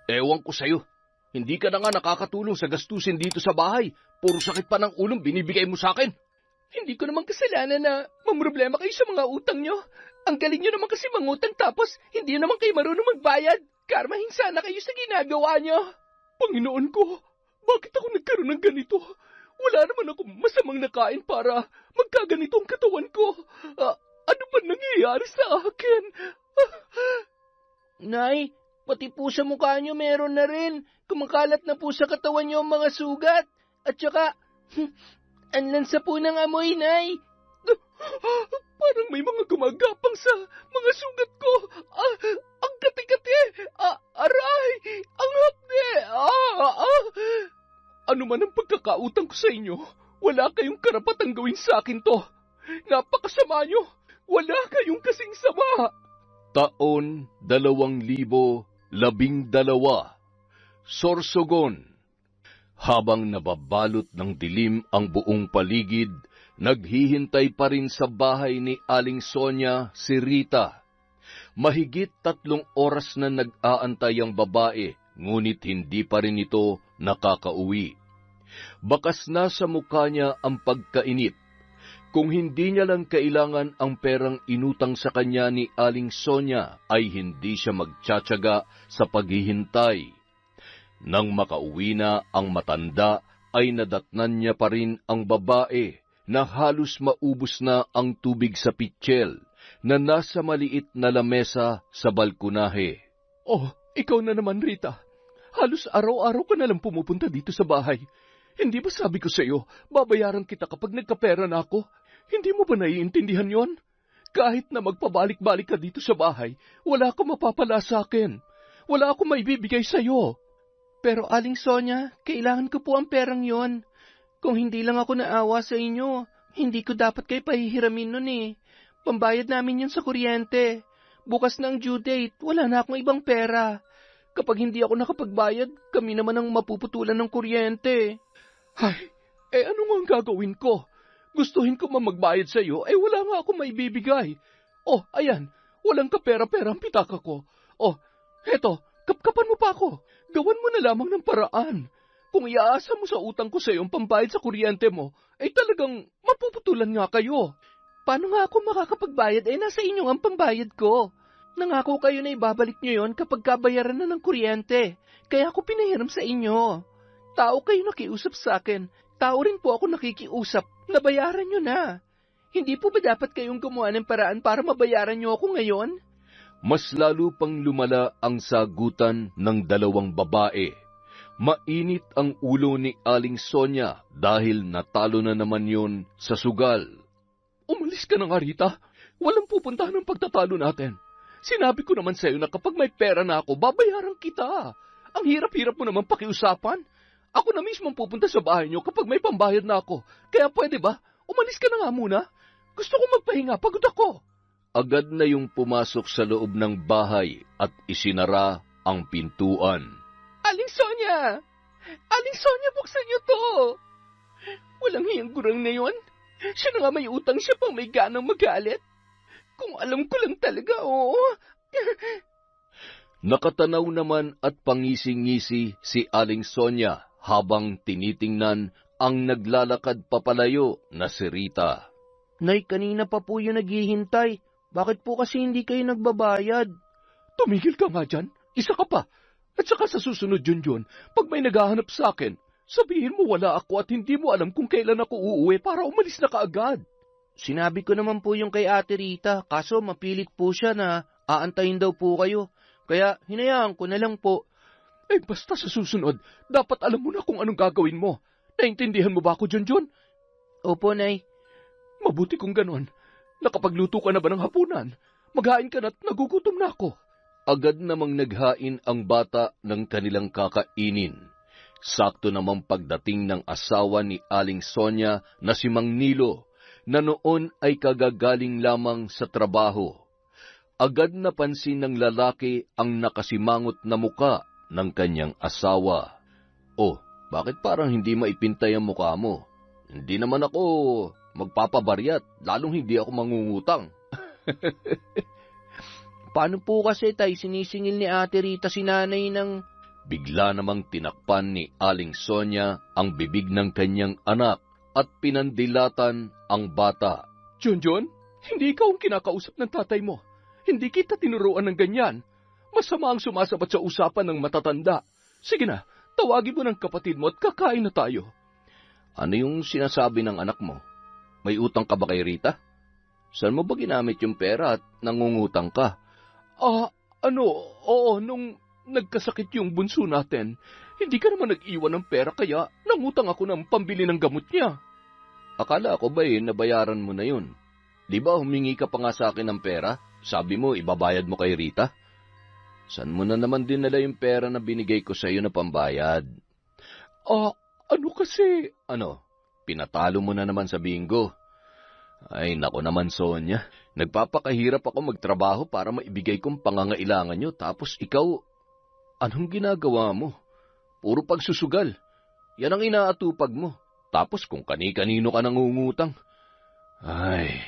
Ewan ko sa'yo. Hindi ka na nga nakakatulong sa gastusin dito sa bahay. Puro sakit pa ng ulong binibigay mo sa akin. Hindi ko naman kasalanan na mamroblema kayo sa mga utang nyo. Ang galing nyo naman kasi mangutang tapos hindi naman kayo marunong magbayad. Karmahin sana kayo sa ginagawa nyo. Panginoon ko, bakit ako nagkaroon ng ganito? Wala naman ako masamang nakain para magkaganito ang katawan ko. Ano ba nangyayari sa akin? Nay, pati po sa mukha nyo meron na rin. Kumakalat na po sa katawan nyo ang mga sugat. At saka, ang lansa po ng amoy, Nay. Parang may mga gumagapang sa mga sugat ko. Ang kati-kati. Aray! Ang hapde! Ano man ang pagkakautang ko sa inyo, wala kayong karapatang gawin sa akin to. Napakasama nyo. Wala kayong kasing sama. Taon 2012, Sorsogon. Habang nababalot ng dilim ang buong paligid, naghihintay pa rin sa bahay ni Aling Sonia si Rita. Mahigit 3 oras na nag-aantay ang babae, ngunit hindi pa rin ito nakakauwi. Bakas na sa mukha niya ang pagkainip. Kung hindi niya lang kailangan ang perang inutang sa kanya ni Aling Sonia, ay hindi siya magtsatsaga sa paghihintay. Nang makauwi na ang matanda, ay nadatnan niya pa rin ang babae na halos maubos na ang tubig sa pitsil na nasa maliit na lamesa sa balkonahe. Oh, ikaw na naman, Rita. Halos araw-araw ka na lang pumupunta dito sa bahay. Hindi ba sabi ko sa iyo, babayaran kita kapag nagkapera na ako? Hindi mo ba naiintindihan yon? Kahit na magpabalik-balik ka dito sa bahay, wala akong mapapala sa akin. Wala akong maibibigay sa iyo. Pero Aling Sonia, kailangan ko po ang perang yon. Kung hindi lang ako naawa sa inyo, hindi ko dapat kayo pahihiramin nun eh. Pambayad namin yun sa kuryente. Bukas na ang due date, wala na akong ibang pera. Kapag hindi ako nakapagbayad, kami naman ang mapuputulan ng kuryente. Ay, ano nga ang gagawin ko? Gustuhin ko magbayad sa iyo, wala nga akong maibibigay. Oh, ayan, walang kapera-pera ang pitaka ko. Oh, heto, kapkapan mo pa ako. Gawan mo na lamang ng paraan. Kung iaasa mo sa utang ko sa iyo ang pambayad sa kuryente mo, talagang mapuputulan nga kayo. Paano nga ako makakapagbayad? Nasa inyo ang pambayad ko. Nangako kayo na ibabalik nyo yon kapag kabayaran na ng kuryente. Kaya ako pinahiram sa inyo. Tao kayo nakiusap sa akin. Tao rin po ako nakikiusap. Nabayaran nyo na. Hindi po ba dapat kayong gumawa ng paraan para mabayaran nyo ako ngayon? Mas lalo pang lumala ang sagutan ng 2 babae. Mainit ang ulo ni Aling Sonia dahil natalo na naman yon sa sugal. Umalis ka na nga, Rita. Walang pupuntahan ng pagtatalo natin. Sinabi ko naman sa iyo na kapag may pera na ako, babayaran kita. Ang hirap-hirap mo naman pakiusapan. Ako na mismo pupunta sa bahay niyo kapag may pambayad na ako. Kaya pwede ba? Umalis ka na nga muna. Gusto ko magpahinga, pagod ako. Agad na yung pumasok sa loob ng bahay at isinara ang pintuan. Aling Sonia! Aling Sonia, buksan niyo to! Walang hiyang gurang na yun. Siya na nga may utang, siya pang may ganang magalit. Kung alam ko lang talaga, oo. Nakatanaw naman at pangising-ngisi si Aling Sonia habang tinitingnan ang naglalakad papalayo na si Rita. Nay, kanina pa po yung naghihintay. Bakit po kasi hindi kayo nagbabayad? Tumigil ka nga dyan. Isa ka pa. At saka sa susunod yun, pag may naghahanap sa akin, sabihin mo wala ako at hindi mo alam kung kailan ako uuwi para umalis na kaagad. Sinabi ko naman po yung kay Ate Rita, kaso mapilit po siya na aantayin daw po kayo. Kaya hinayaan ko na lang po. Basta sa susunod, dapat alam mo na kung anong gagawin mo. Naintindihan mo ba ako, Junjun? Opo, Nay. Mabuti kung ganon. Nakapagluto ka na ba ng hapunan? Maghain ka na't nagugutom na ako. Agad namang naghain ang bata ng kanilang kakainin. Sakto namang pagdating ng asawa ni Aling Sonia na si Mang Nilo, na noon ay kagagaling lamang sa trabaho. Agad napansin ng lalaki ang nakasimangot na muka ng kanyang asawa. Oh, bakit parang hindi maipintay ang mukha mo? Hindi naman ako magpapabaryat, lalong hindi ako mangungutang. Paano po kasi, Tay, sinisingil ni Ate Rita si nanay ng Bigla namang tinakpan ni Aling Sonia ang bibig ng kanyang anak at pinandilatan ang bata. Junjun, hindi ikaw ang kinakausap ng tatay mo. Hindi kita tinuruan ng ganyan. Masama ang sumasabat sa usapan ng matatanda. Sige na, tawagin mo ng kapatid mo at kakain na tayo. Ano yung sinasabi ng anak mo? May utang ka ba kay Rita? Saan mo ba ginamit yung pera at nangungutang ka? Oo, nung nagkasakit yung bunso natin, hindi ka naman nag-iwan ng pera kaya nangutang ako ng pambili ng gamot niya. Akala ko ba nabayaran mo na yun? Di ba humingi ka pa nga sa akin ng pera? Sabi mo, ibabayad mo kay Rita? Saan mo na naman dinala yung pera na binigay ko sa iyo na pambayad? Ano kasi? Ano? Pinatalo mo na naman sa bingo. Ay, nako naman, Sonia. Nagpapakahirap ako magtrabaho para maibigay kong pangangailangan nyo, tapos ikaw, anong ginagawa mo? Puro pagsusugal. Yan ang inaatupag mo. Tapos kung kani-kanino ka nangungutang. Ay,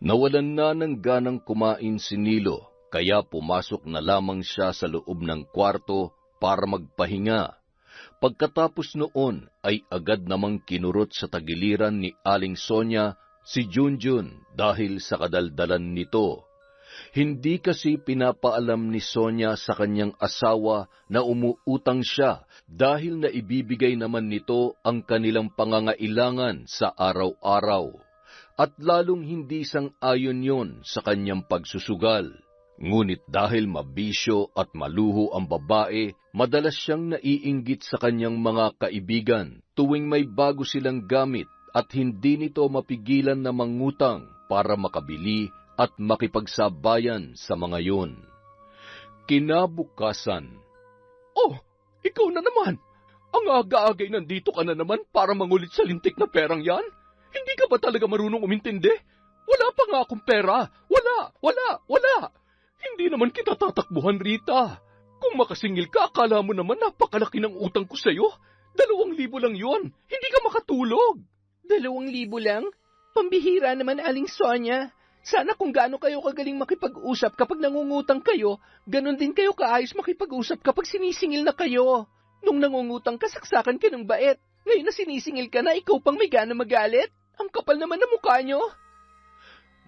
nawalan na ng ganang kumain si Nilo, kaya pumasok na lamang siya sa loob ng kwarto para magpahinga. Pagkatapos noon ay agad namang kinurot sa tagiliran ni Aling Sonia si Junjun dahil sa kadaldalan nito. Hindi kasi pinapaalam ni Sonia sa kanyang asawa na umuutang siya dahil naibibigay naman nito ang kanilang pangangailangan sa araw-araw. At lalong hindi sang-ayon yon sa kanyang pagsusugal. Ngunit dahil mabisyo at maluho ang babae, madalas siyang naiinggit sa kanyang mga kaibigan tuwing may bago silang gamit at hindi nito mapigilan na mangutang para makabili at makipagsabayan sa mga yun. Kinabukasan, Oh, ikaw na naman! Ang aga-agay nandito ka na naman para mangulit sa lintik na perang yan? Hindi ka ba talaga marunong umintindi? Wala pa nga akong pera! Wala! Hindi naman kita tatakbuhan, Rita. Kung makasingil ka, akala mo naman napakalaki ng utang ko sa'yo. 2,000 lang yon. Hindi ka makatulog. 2,000 lang? Pambihira naman, Aling Sonia. Sana kung gaano kayo kagaling makipag-usap kapag nangungutang kayo, ganon din kayo kaayos makipag-usap kapag sinisingil na kayo. Nung nangungutang ka, saksakan ka ng bait. Ngayon na sinisingil ka na, ikaw pang may gana magalit. Ang kapal naman ng mukha nyo.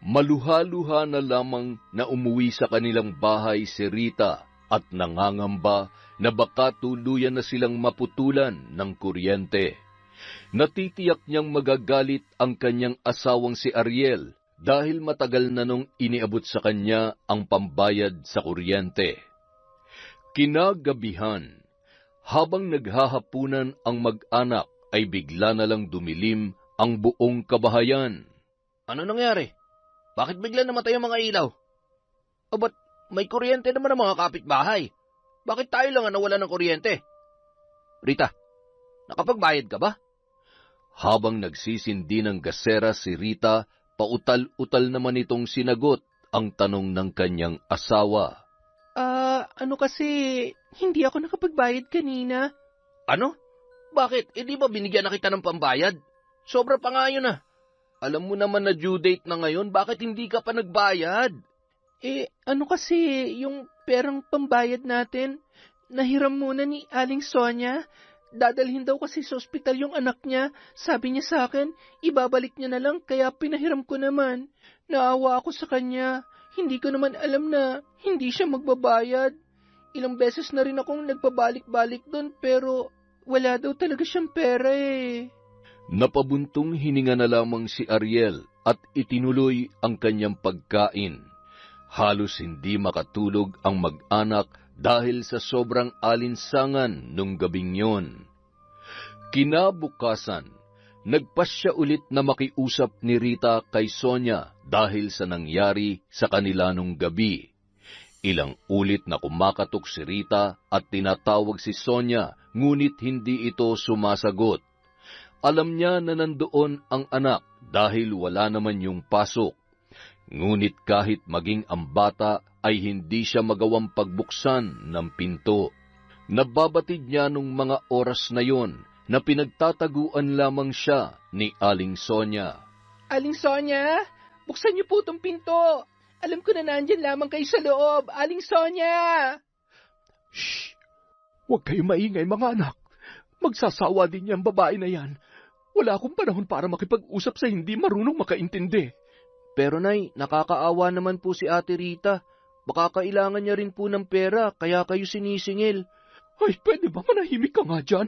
maluha-luha na lamang na umuwi sa kanilang bahay si Rita at nangangamba na baka tuluyan na silang maputulan ng kuryente. Natitiyak niyang magagalit ang kanyang asawang si Ariel dahil matagal na nung iniabot sa kanya ang pambayad sa kuryente. Kinagabihan, habang naghahapunan ang mag-anak ay bigla na lang dumilim ang buong kabahayan. Ano nangyari? Bakit bigla namatay ang mga ilaw? O ba't may kuryente naman ang mga kapitbahay? Bakit tayo lang ang nawala ng kuryente? Rita, nakapagbayad ka ba? Habang nagsisindi ng gasera si Rita, pautal-utal naman itong sinagot ang tanong ng kanyang asawa. Ano kasi, hindi ako nakapagbayad kanina. Ano? Bakit? Di ba binigyan na kita ng pambayad? Sobra pa nga yun ah. Alam mo naman na due date na ngayon, bakit hindi ka pa nagbayad? Ano kasi, yung perang pambayad natin, nahiram muna ni Aling Sonia. Dadalhin daw kasi sa ospital yung anak niya. Sabi niya sa akin, ibabalik niya na lang, kaya pinahiram ko naman. Naawa ako sa kanya. Hindi ko naman alam na hindi siya magbabayad. Ilang beses na rin akong nagpabalik-balik doon, pero wala daw talaga siyang pera eh. Napabuntong hininga na lamang si Ariel at itinuloy ang kanyang pagkain. Halos hindi makatulog ang mag-anak dahil sa sobrang alinsangan nung gabing yon. Kinabukasan, nagpasya ulit na makiusap ni Rita kay Sonia dahil sa nangyari sa kanila nung gabi. Ilang ulit na kumakatok si Rita at tinatawag si Sonia, ngunit hindi ito sumasagot. Alam niya na nandoon ang anak dahil wala naman yung pasok. Ngunit kahit maging ang bata ay hindi siya magawang pagbuksan ng pinto. Nababatid niya nung mga oras na yon na pinagtataguan lamang siya ni Aling Sonia. Aling Sonia, buksan niyo po itong pinto. Alam ko na nandyan lamang kayo sa loob. Aling Sonia! Shh! Huwag kayo maingay mga anak. Magsasawa din yung babae na yan. Wala akong panahon para makipag-usap sa hindi marunong makaintindi. Pero Nay, nakakaawa naman po si Ate Rita. Baka kailangan niya rin po ng pera, kaya kayo sinisingil. Ay, pwede ba manahimik ka nga dyan?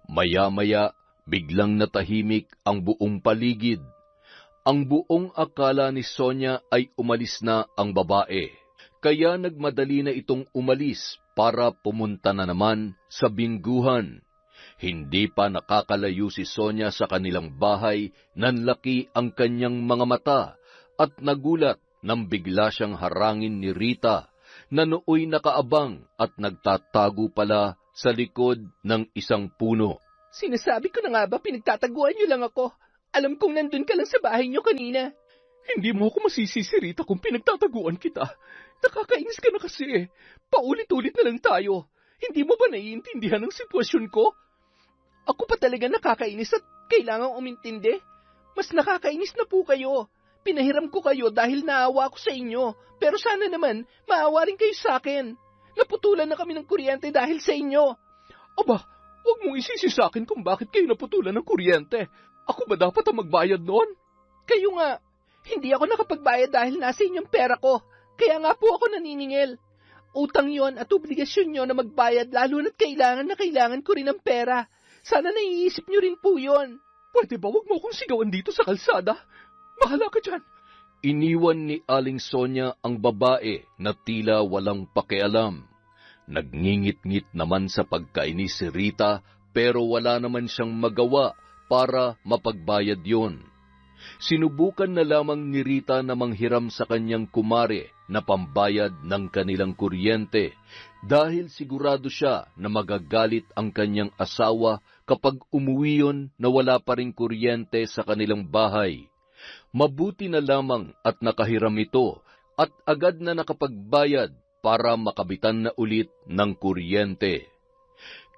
Maya-maya, biglang natahimik ang buong paligid. Ang buong akala ni Sonia ay umalis na ang babae. Kaya nagmadali na itong umalis para pumunta na naman sa bingguhan. Hindi pa nakakalayo si Sonia sa kanilang bahay, nanlaki ang kanyang mga mata at nagulat nang bigla siyang harangin ni Rita na nooy nakaabang at nagtatago pala sa likod ng isang puno. Sinasabi ko na nga ba pinagtataguan niyo lang ako? Alam kong nandun ka lang sa bahay niyo kanina. Hindi mo ako masisisi, Rita, kung pinagtataguan kita. Nakakainis ka na kasi eh. Paulit-ulit na lang tayo. Hindi mo ba naiintindihan ang sitwasyon ko? Ako pa talaga nakakainis at kailangang umintindi. Mas nakakainis na po kayo. Pinahiram ko kayo dahil naawa ako sa inyo. Pero sana naman, maawa rin kayo sa akin. Naputulan na kami ng kuryente dahil sa inyo. Aba, huwag mong isisi sa akin kung bakit kayo naputulan ng kuryente. Ako ba dapat ang magbayad noon? Kayo nga, hindi ako nakapagbayad dahil nasa inyong pera ko. Kaya nga po ako naniningil. Utang yon at obligasyon nyo na magbayad lalo na't kailangan na kailangan ko rin ng pera. Sana naiisip nyo rin po yon. Pwede ba wag mo akong sigawan dito sa kalsada? Bahala ka dyan. Iniwan ni Aling Sonia ang babae na tila walang pakialam. Nagngingit-ngit naman sa pagkainis si Rita pero wala naman siyang magawa para mapagbayad yon. Sinubukan na lamang ni Rita na manghiram sa kanyang kumare na pambayad ng kanilang kuryente dahil sigurado siya na magagalit ang kanyang asawa kapag umuwi yon na wala pa ring kuryente sa kanilang bahay. Mabuti na lamang at nakahiram ito at agad na nakapagbayad para makabitan na ulit ng kuryente.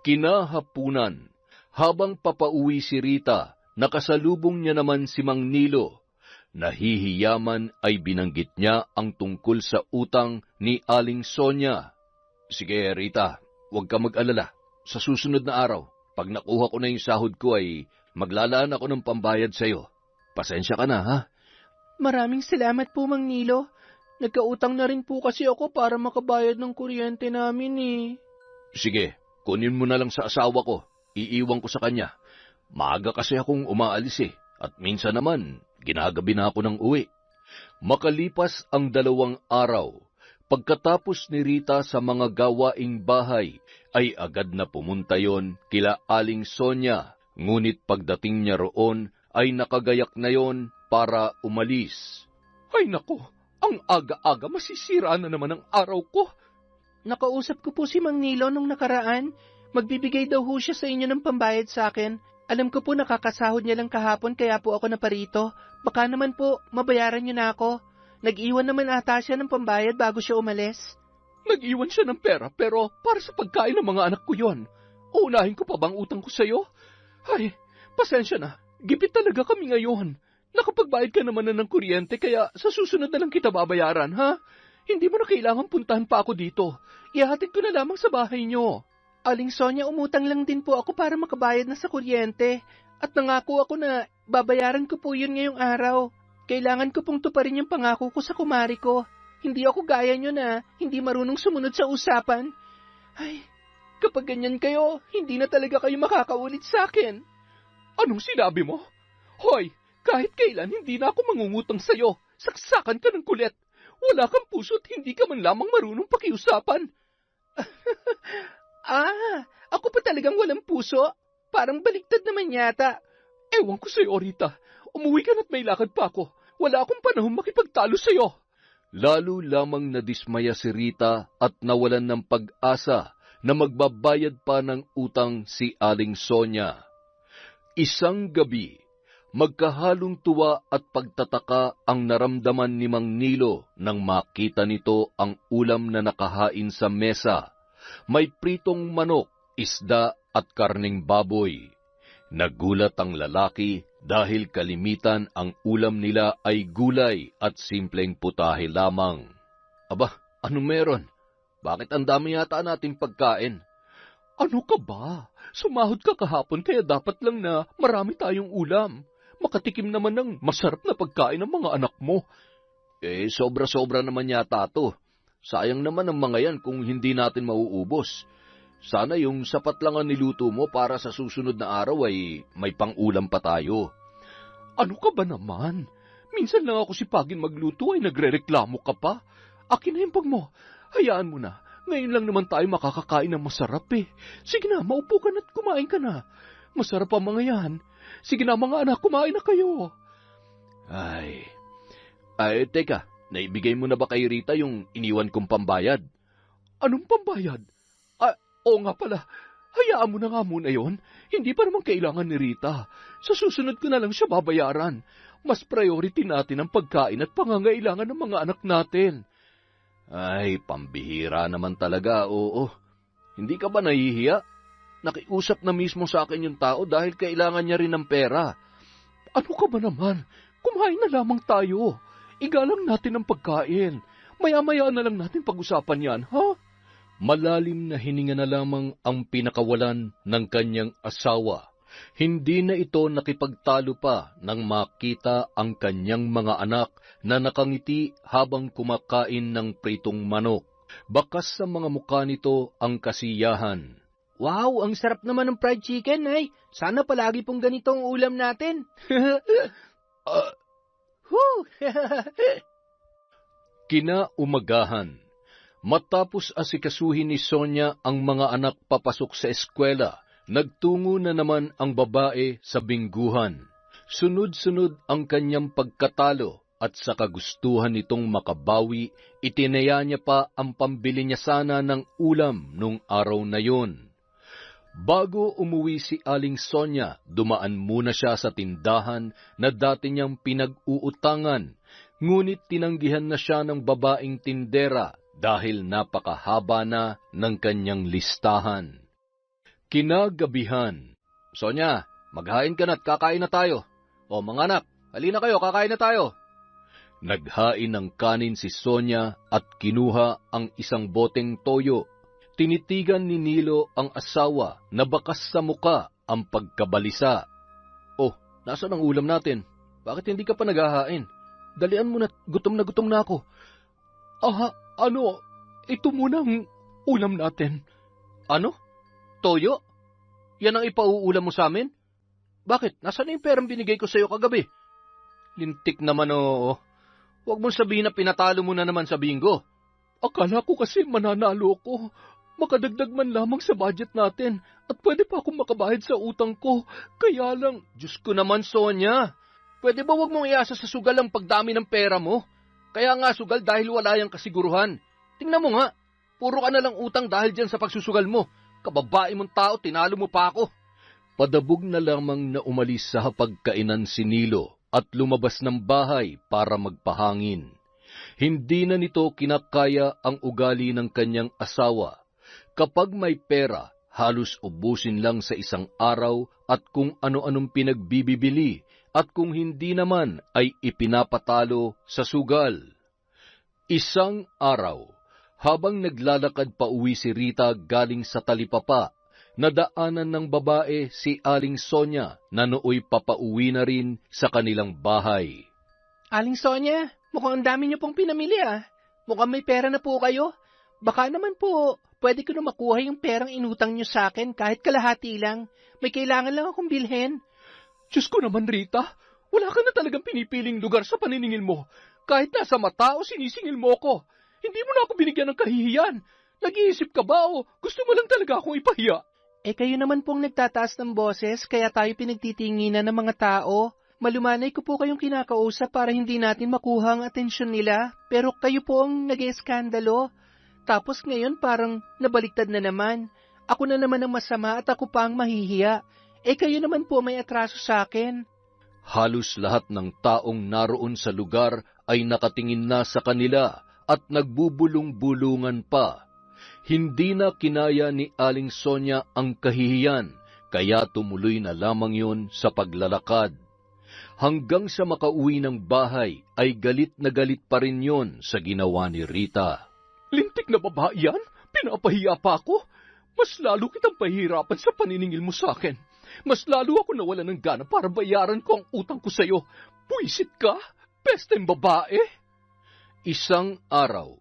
Kinahapunan, habang papauwi si Rita, nakasalubong niya naman si Mang Nilo. Nahihiyaman ay binanggit niya ang tungkol sa utang ni Aling Sonia. Sige Rita, huwag ka mag-alala. Sa susunod na araw, pag nakuha ko na yung sahod ko ay maglalaan ako ng pambayad sa iyo. Pasensya ka na, ha? Maraming salamat po, Mang Nilo. Nagkautang na rin po kasi ako para makabayad ng kuryente namin eh. Sige, kunin mo na lang sa asawa ko. Iiwan ko sa kanya. Maaga kasi akong umaalis eh. At minsan naman, ginagabi na ako ng uwi. Makalipas ang 2 araw, pagkatapos ni Rita sa mga gawaing bahay, ay agad na pumunta yon kila Aling Sonia. Ngunit pagdating niya roon, ay nakagayak na yon para umalis. Ay nako, ang aga-aga masisira na naman ang araw ko. Nakausap ko po si Mang Nilo nung nakaraan. Magbibigay daw ho siya sa inyo ng pambayad sa akin. Alam ko po nakakasahod niya lang kahapon kaya po ako naparito. Baka naman po, mabayaran niyo na ako. Nag-iwan naman ata siya ng pambayad bago siya umalis. Nag-iwan siya ng pera pero para sa pagkain ng mga anak ko yon. Uunahin ko pa bang utang ko sa'yo? Ay, pasensya na. Gipit talaga kami ngayon. Nakapagbayad ka naman na ng kuryente kaya sa susunod na lang kita babayaran, ha? Hindi mo na kailangan puntahan pa ako dito. Ihahatid ko na lamang sa bahay niyo. Aling Sonia, umutang lang din po ako para makabayad na sa kuryente. At nangako ako na babayaran ko po yun ngayong araw. Kailangan ko pong tuparin yung pangako ko sa kumari ko. Hindi ako gaya nyo na hindi marunong sumunod sa usapan. Ay, kapag ganyan kayo, hindi na talaga kayo makakaulit sa akin. Anong sinabi mo? Hoy, kahit kailan hindi na ako mangungutang sa'yo. Saksakan ka ng kulit. Wala kang puso at hindi ka man lamang marunong pakiusapan. Ako pa talagang walang puso. Parang baliktad naman yata. Ewan ko sa'yo, Rita. Umuwi ka na't may lakad pa ako. Wala akong panahon makipagtalo sa'yo. Lalo lamang nadismaya si Rita at nawalan ng pag-asa na magbabayad pa ng utang si Aling Sonia. Isang gabi, magkahalong tuwa at pagtataka ang naramdaman ni Mang Nilo nang makita nito ang ulam na nakahain sa mesa. May pritong manok, isda at karning baboy. Nagulat ang lalaki dahil kalimitan ang ulam nila ay gulay at simpleng putahe lamang. Aba, ano meron? Bakit ang dami yata nating pagkain? Ano ka ba? Sumahod ka kahapon kaya dapat lang na marami tayong ulam. Makatikim naman ng masarap na pagkain ng mga anak mo. Sobra-sobra naman yata to. Sayang naman ang mga yan kung hindi natin mauubos. Sana yung sapat lang ang niluto mo para sa susunod na araw ay may pang-ulam pa tayo. Ano ka ba naman? Minsan lang ako sipagin magluto ay nagrereklamo ka pa. Akin na yung pag mo. Hayaan mo na. Ngayon lang naman tayo makakakain ng masarap eh. Sige na, maupo ka na at kumain ka na. Masarap ang mga yan. Sige na mga anak, kumain na kayo. Ay, teka, naibigay mo na ba kay Rita yung iniwan kong pambayad? Anong pambayad? Oo nga pala. Hayaan mo na nga muna yon. Hindi pa naman kailangan ni Rita. Sa susunod ko na lang siya babayaran. Mas priority natin ang pagkain at pangangailangan ng mga anak natin. Ay, pambihira naman talaga, oo. Hindi ka ba nahihiya? Nakiusap na mismo sa akin yung tao dahil kailangan niya rin ng pera. Ano ka ba naman? Kumain na lamang tayo. Igalang natin ang pagkain. Maya-maya na lang natin pag-usapan yan, ha? Malalim na hininga na lamang ang pinakawalan ng kanyang asawa. Hindi na ito nakipagtalo pa nang makita ang kanyang mga anak na nakangiti habang kumakain ng pritong manok. Bakas sa mga mukha nito ang kasiyahan. Wow, ang sarap naman ng fried chicken, ay. Sana palagi pong ganito ang ulam natin. Kinaumagahan. Matapos asikasuhin ni Sonia ang mga anak papasok sa eskwela, nagtungo na naman ang babae sa bingguhan. Sunod-sunod ang kanyang pagkatalo at sa kagustuhan nitong makabawi, itinaya niya pa ang pambili niya sana ng ulam nung araw na yon. Bago umuwi si Aling Sonia, dumaan muna siya sa tindahan na dati niyang pinag-uutangan, ngunit tinanggihan na siya ng babaeng tindera dahil napakahaba na ng kanyang listahan. Kinagabihan. Sonia, maghain ka na't kakain na tayo. O mga anak, halina kayo, kakain na tayo. Naghain ng kanin si Sonia at kinuha ang isang boteng toyo. Tinitigan ni Nilo ang asawa na bakas sa muka ang pagkabalisa. Oh, nasaan ang ulam natin? Bakit hindi ka pa naghahain? Dalian mo na gutom na ako. Ito munang ulam natin. Ano? Toyo? Yan ang ipauulam mo sa amin? Bakit? Nasaan na yung perang binigay ko sa iyo kagabi? Lintik naman oo. Huwag mong sabihin na pinatalo mo na naman sa bingo. Akala ko kasi mananalo ko. Makadagdag man lamang sa budget natin at pwede pa akong makabayad sa utang ko. Kaya lang... Diyos ko naman, Sonia. Pwede ba huwag mong iasa sa sugal ang pagdami ng pera mo? Kaya nga sugal dahil wala yang kasiguruhan. Tingnan mo nga, puro ka na lang utang dahil dyan sa pagsusugal mo. Kababae mong tao, tinalo mo pa ako. Padabog na lamang na umalis sa hapagkainan si Nilo at lumabas ng bahay para magpahangin. Hindi na nito kinakaya ang ugali ng kanyang asawa. Kapag may pera, halos ubusin lang sa isang araw at kung ano-anong pinagbibili at kung hindi naman ay ipinapatalo sa sugal. Isang araw, habang naglalakad pa uwi si Rita galing sa talipapa, nadaanan ng babae si Aling Sonia na nooy papauwi na rin sa kanilang bahay. Aling Sonia, mukhang ang dami niyo pong pinamili ah. Mukhang may pera na po kayo. Baka naman po, pwede ko na makuha yung perang inutang niyo sa akin kahit kalahati lang. May kailangan lang akong bilhin. Diyos ko naman, Rita, wala ka na talagang pinipiling lugar sa paniningil mo. Kahit nasa mata o sinisingil mo ko, hindi mo na ako binigyan ng kahihiyan. Nag-iisip ka ba o gusto mo lang talaga akong ipahiya? Kayo naman pong nagtataas ng boses kaya tayo pinagtitinginan ng mga tao. Malumanay ko po kayong kinakausap para hindi natin makuha ang atensyon nila. Pero kayo po ang nag-eskandalo. Tapos ngayon parang nabaliktad na naman. Ako na naman ang masama at ako pa ang mahihiya. Kayo naman po may atraso sa akin. Halos lahat ng taong naroon sa lugar ay nakatingin na sa kanila at nagbubulong-bulungan pa. Hindi na kinaya ni Aling Sonia ang kahihiyan, kaya tumuloy na lamang yun sa paglalakad. Hanggang sa makauwi ng bahay ay galit na galit pa rin yun sa ginawa ni Rita. Lintik na babae yan? Pinapahiya pa ako? mas lalo kitang pahihirapan sa paniningil mo sa akin. Mas lalo ako nawala ng gana para bayaran ko ang utang ko sa'yo. Buisit ka? Pesteng babae? Isang araw,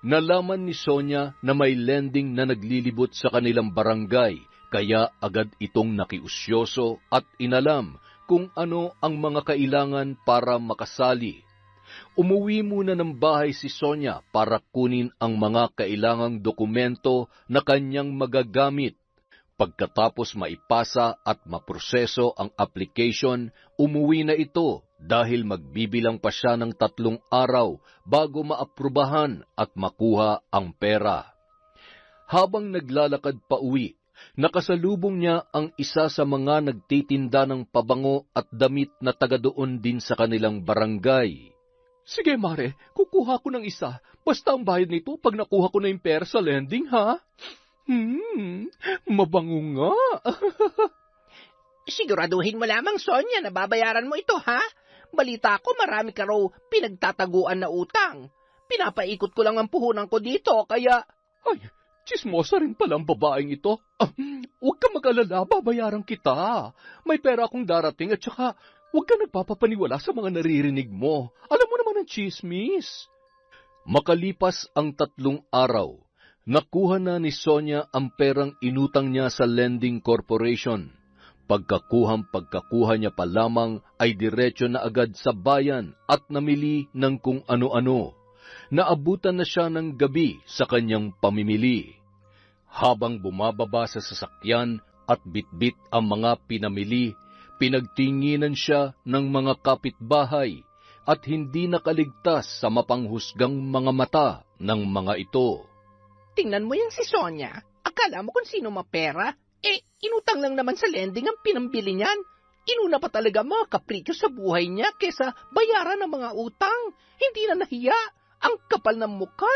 nalaman ni Sonia na may lending na naglilibot sa kanilang barangay, kaya agad itong nakiusyoso at inalam kung ano ang mga kailangan para makasali. Umuwi muna ng bahay si Sonia para kunin ang mga kailangang dokumento na kanyang magagamit. Pagkatapos maipasa at maproseso ang application, umuwi na ito dahil magbibilang pa siya ng 3 araw bago maaprubahan at makuha ang pera. Habang naglalakad pa uwi, nakasalubong niya ang isa sa mga nagtitinda ng pabango at damit na taga doon din sa kanilang barangay. Sige, Mare, kukuha ko ng isa. Basta ang bayad nito pag nakuha ko na yung pera sa lending, ha? Mabango nga. Siguraduhin mo lamang, Sonia, na babayaran mo ito, ha? Balita ko marami ka raw pinagtataguan na utang. Pinapaikot ko lang ang puhunan ko dito, kaya... Ay, chismosa rin pala ang babaeng ito. Huwag ka mag-alala, babayaran kita. May pera akong darating at saka huwag ka nagpapapaniwala sa mga naririnig mo. Alam mo naman ang chismis. Makalipas ang 3 araw, nakuha na ni Sonia ang perang inutang niya sa lending corporation. Pagkakuha niya pa lamang ay diretso na agad sa bayan at namili ng kung ano-ano. Naabutan na siya ng gabi sa kanyang pamimili. Habang bumababa sa sasakyan at bitbit ang mga pinamili, pinagtinginan siya ng mga kapitbahay at hindi nakaligtas sa mapanghusgang mga mata ng mga ito. Tingnan mo yan si Sonia. Akala mo kung sino mapera? Inutang lang naman sa lending ang pinambili niyan. Inuna pa talaga mga kaprikyo sa buhay niya kesa bayaran ng mga utang. Hindi na nahiya. Ang kapal ng mukha.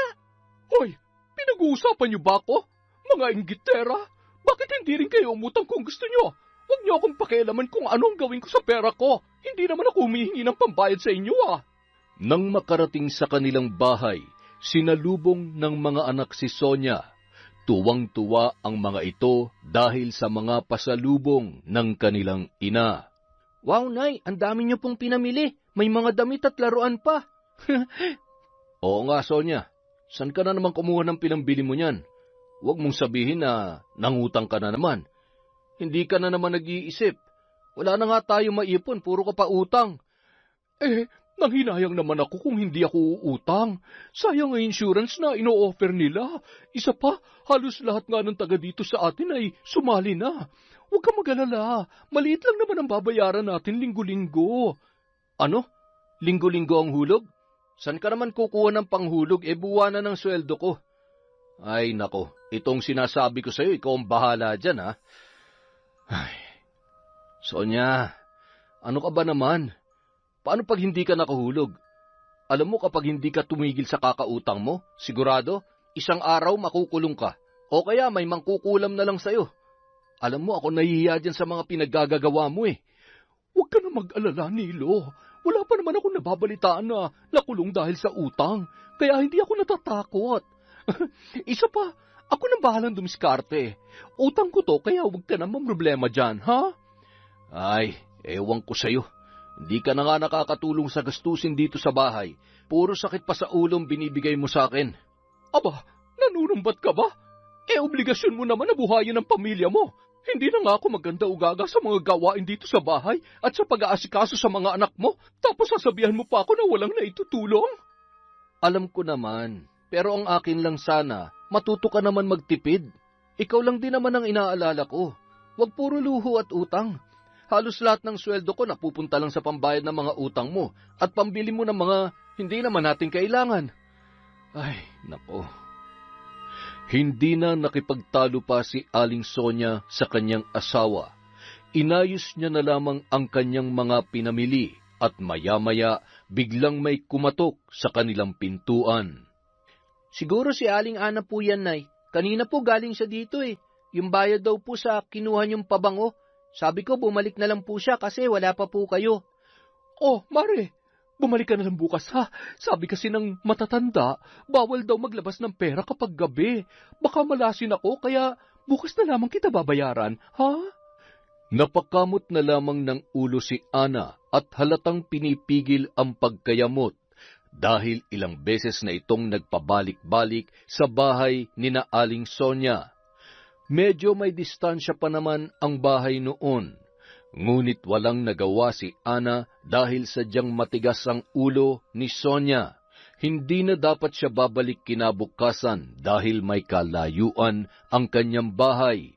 Hoy, pinag-uusapan niyo ba ako? Mga inggitera, bakit hindi rin kayo umutang kung gusto niyo? Huwag niyo akong pakialaman kung ano ang gawin ko sa pera ko. Hindi naman ako humihingi ng pambayad sa inyo, ah. Nang makarating sa kanilang bahay, sinalubong ng mga anak si Sonia. Tuwang-tuwa ang mga ito dahil sa mga pasalubong ng kanilang ina. Wow, Nay, ang dami niyo pong pinamili. May mga damit at laruan pa. Oo nga, Sonia. San ka na naman kumuha ng pinambili mo niyan? Huwag mong sabihin na nangutang ka na naman. Hindi ka na naman nag-iisip. Wala na nga tayo maipon, puro ka pa utang. Nanghinayang naman ako kung hindi ako uutang. Sayang ang insurance na ino-offer nila. Isa pa, halos lahat nga ng taga dito sa atin ay sumali na. Huwag ka mag-alala. Maliit lang naman ang babayaran natin linggo-linggo. Ano? Linggo-linggo ang hulog? San ka naman kukuha ng panghulog? Buwanan ng sweldo ko. Ay, nako. Itong sinasabi ko sa'yo, ikaw ang bahala dyan, ha? Ay, Sonia, ano ka ba naman? Paano pag hindi ka nakahulog? Alam mo kapag hindi ka tumigil sa kakautang mo, sigurado, 1 araw makukulong ka. O kaya may mangkukulam na lang sa'yo. Alam mo, ako nahihiya dyan sa mga pinaggagawa mo eh. Huwag ka na mag-alala, Nilo. Wala pa naman ako nababalitaan na nakulong dahil sa utang. Kaya hindi ako natatakot. Isa pa, ako nang bahalang dumiskarte. Utang ko to, kaya huwag ka na mamroblema dyan, ha? Ay, ewan ko sa'yo. Hindi ka na nga nakakatulong sa gastusin dito sa bahay. Puro sakit pa sa ulong binibigay mo sa akin. Aba, nanunumbat ka ba? Obligasyon mo naman na buhayin ang pamilya mo. Hindi na nga ako maganda ugaga sa mga gawain dito sa bahay at sa pag-aasikaso sa mga anak mo, tapos sasabihan mo pa ako na walang naitutulong? Alam ko naman, pero ang akin lang sana, matuto ka naman magtipid. Ikaw lang din naman ang inaalala ko. Huwag puro luho at utang. Halos lahat ng sweldo ko napupunta lang sa pambayad ng mga utang mo at pambili mo ng mga hindi naman natin kailangan. Ay, nako. Hindi na nakipagtalo pa si Aling Sonia sa kanyang asawa. Inayos niya na lamang ang kanyang mga pinamili at maya-maya biglang may kumatok sa kanilang pintuan. Siguro si Aling Ana po yan, Nay. Kanina po galing siya dito eh. Yung bayad daw po sa kinuha niyong pabango. Sabi ko bumalik na lang po siya kasi wala pa po kayo. Oh, Mare, bumalik ka na lang bukas ha. Sabi kasi ng matatanda, bawal daw maglabas ng pera kapag gabi. Baka malasin ako kaya Bukas na lamang kita babayaran, ha? Napakamot na lamang ng ulo si Ana at halatang pinipigil ang pagkayamot dahil ilang beses na itong nagpabalik-balik sa bahay ni na Aling Sonia. Medyo may distansya pa naman ang bahay noon, ngunit walang nagawa si Ana dahil sadyang matigas ang ulo ni Sonia. Hindi na dapat siya babalik kinabukasan dahil may kalayuan ang kanyang bahay.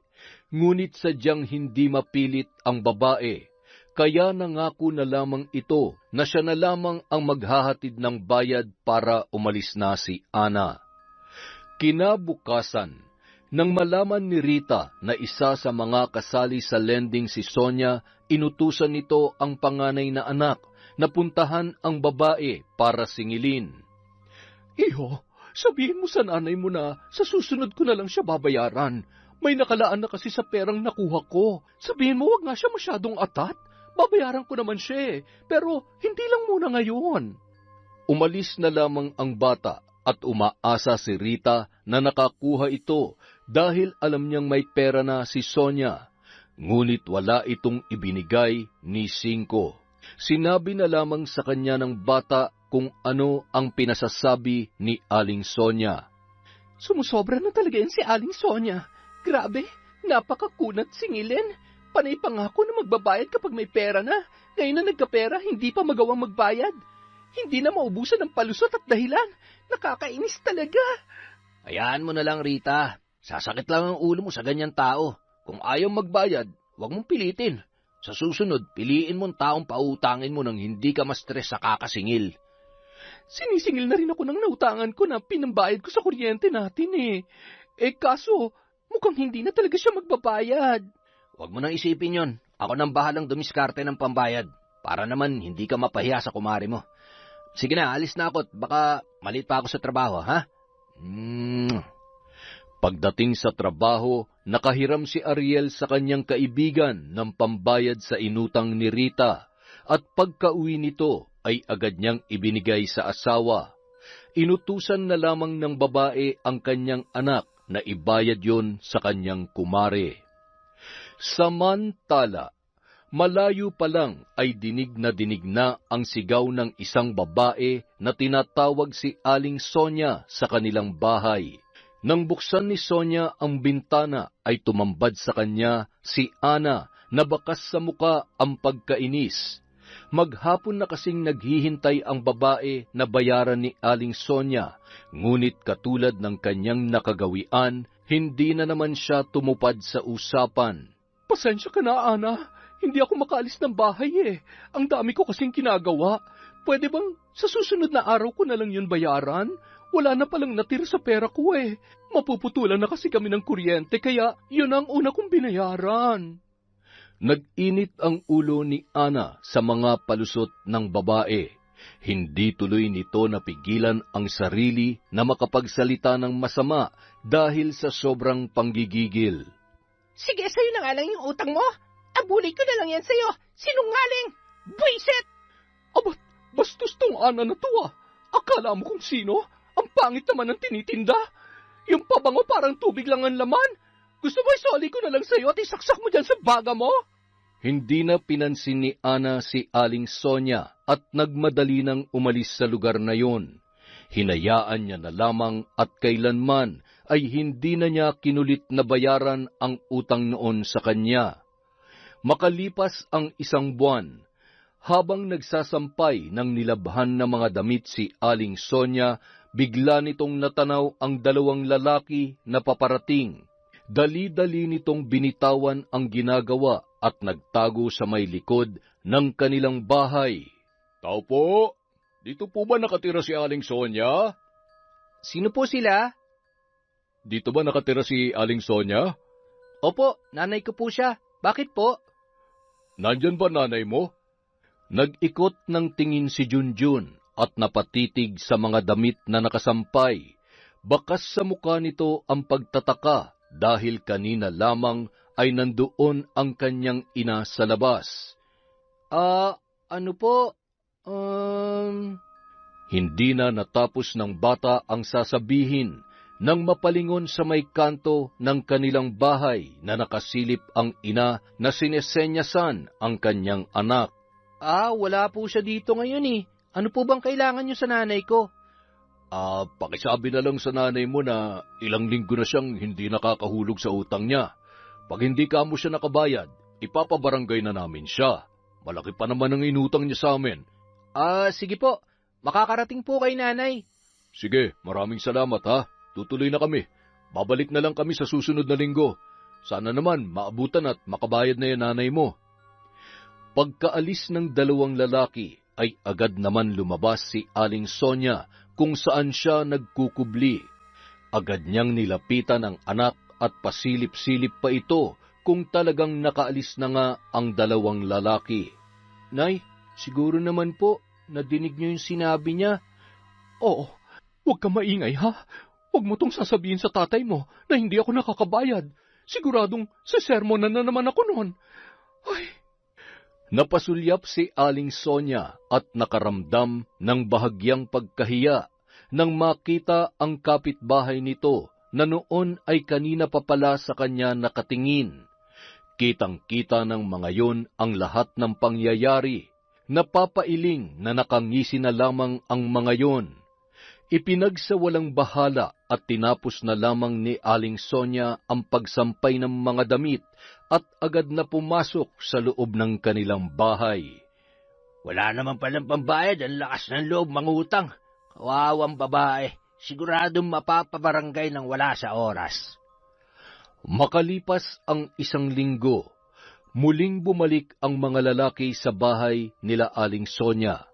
Ngunit sadyang hindi mapilit ang babae, kaya nangako na lamang ito na siya na lamang ang maghahatid ng bayad para umalis na si Ana. Kinabukasan, nang malaman ni Rita na isa sa mga kasali sa lending si Sonia, inutusan nito ang panganay na anak na puntahan ang babae para singilin. Iho, sabihin mo sa nanay mo na sa susunod ko na lang siya babayaran. May nakalaan na kasi sa perang nakuha ko. Sabihin mo, wag nga siya masyadong atat. Babayaran ko naman siya pero hindi lang muna ngayon. Umalis na lamang ang bata at umaasa si Rita na nakakuha ito dahil alam niyang may pera na si Sonia. Ngunit wala itong ibinigay ni Cinco. Sinabi na lamang sa kanya ng bata kung ano ang pinasasabi ni Aling Sonia. Sumusobra na talaga yan si Aling Sonia. Grabe, napakakunat singilin. Panay pangako na magbabayad kapag may pera na. Ngayon na nagkapera, hindi pa magawang magbayad. Hindi na maubusan ng palusot at dahilan. Nakakainis talaga. Hayaan mo na lang, Rita. Sasakit lang ang ulo mo sa ganyan tao. Kung ayaw magbayad, huwag mong pilitin. Sa susunod, piliin mong taong pautangin mo nang hindi ka ma-stress sa kakasingil. Sinisingil na rin ako ng nautangan ko na pinambayad ko sa kuryente natin kaso, mukhang hindi na talaga siya magbabayad. Huwag mo nang isipin yon. Ako nang bahalang dumiskarte ng pambayad para naman hindi ka mapahiya sa kumari mo. Sige na, alis na ako at baka malit pa ako sa trabaho, ha? Pagdating sa trabaho, nakahiram si Ariel sa kanyang kaibigan ng pambayad sa inutang ni Rita at pagka-uwi nito ay agad niyang ibinigay sa asawa. Inutusan na lamang ng babae ang kanyang anak na ibayad yon sa kanyang kumare. Samantala, malayo pa lang ay dinig na ang sigaw ng isang babae na tinatawag si Aling Sonia sa kanilang bahay. Nang buksan ni Sonia ang bintana ay tumambad sa kanya si Ana na bakas sa muka ang pagkainis. Maghapon na kasing naghihintay ang babae na bayaran ni Aling Sonia, ngunit katulad ng kanyang nakagawian, hindi na naman siya tumupad sa usapan. Pasensya ka na, Ana. Hindi ako makaalis ng bahay Ang dami ko kasing kinagawa. Pwede bang sa susunod na araw ko na lang yun bayaran? Wala na palang natira sa pera ko Mapuputulan na kasi kami ng kuryente, kaya yun ang una kong binayaran. Nag-init ang ulo ni Ana sa mga palusot ng babae. Hindi tuloy nito napigilan ang sarili na makapagsalita ng masama dahil sa sobrang panggigigil. Sige, sa'yo na nga lang yung utang mo. Abulay ko na lang yan sa'yo. Sinungaling! Buisit! Abat, bastos tong Ana na to Akala mo kung sino? Ang pangit naman ng tinitinda. Yung pabango parang tubig lang ang laman. Gusto mo isoli ko na lang sa'yo at isaksak mo dyan sa baga mo? Hindi na pinansin ni Ana si Aling Sonia at nagmadali nang umalis sa lugar na yon. Hinayaan niya na lamang at kailanman ay hindi na niya kinulit na bayaran ang utang noon sa kanya. Makalipas ang isang buwan, habang nagsasampay ng nilabhan na mga damit si Aling Sonia, bigla nitong natanaw ang dalawang lalaki na paparating. Dali-dali nitong binitawan ang ginagawa at nagtago sa may likod ng kanilang bahay. Tao po, dito po ba nakatira si Aling Sonia? Sino po sila? Dito ba nakatira si Aling Sonia? Opo, nanay ko po siya. Bakit po? Nandyan ba nanay mo? Nag-ikot ng tingin si Junjun at napatitig sa mga damit na nakasampay. Bakas sa mukha nito ang pagtataka dahil kanina lamang ay nandoon ang kanyang ina sa labas. Ano po? Hindi na natapos ng bata ang sasabihin nang mapalingon sa may kanto ng kanilang bahay na nakasilip ang ina na sinesenyasan ang kanyang anak. Wala po siya dito ngayon eh. Ano po bang kailangan niyo sa nanay ko? Pakisabi na lang sa nanay mo na ilang linggo na siyang hindi nakakahulog sa utang niya. Pag hindi ka mo siya nakabayad, ipapabarangay na namin siya. Malaki pa naman ang inutang niya sa amin. Sige po. Makakarating po kay nanay. Sige, maraming salamat ha. Tutuloy na kami. Babalik na lang kami sa susunod na linggo. Sana naman maabutan at makabayad na yan nanay mo. Pagkaalis ng dalawang lalaki, ay agad naman lumabas si Aling Sonia kung saan siya nagkukubli. Agad niyang nilapitan ang anak at pasilip-silip pa ito kung talagang nakaalis na nga ang dalawang lalaki. Nay, siguro naman po, nadinig niyo yung sinabi niya. Oo, huwag ka maingay ha. Huwag mo tong sasabihin sa tatay mo na hindi ako nakakabayad. Siguradong sa sermon na naman ako noon. Ay. Napasulyap si Aling Sonia at nakaramdam ng bahagyang pagkahiya nang makita ang kapitbahay nito na noon ay kanina pa pala sa kanya nakatingin. Kitang-kita ng mga yon ang lahat ng pangyayari. Napapailing na nakangisi na lamang ang mga yon. Ipinagsawalang bahala at tinapos na lamang ni Aling Sonia ang pagsampay ng mga damit at agad na pumasok sa loob ng kanilang bahay. Wala naman palang pambayad, ang lakas ng loob mangutang. Kawawang babae, siguradong mapapabarangay ng wala sa oras. Makalipas ang isang linggo, muling bumalik ang mga lalaki sa bahay nila Aling Sonia.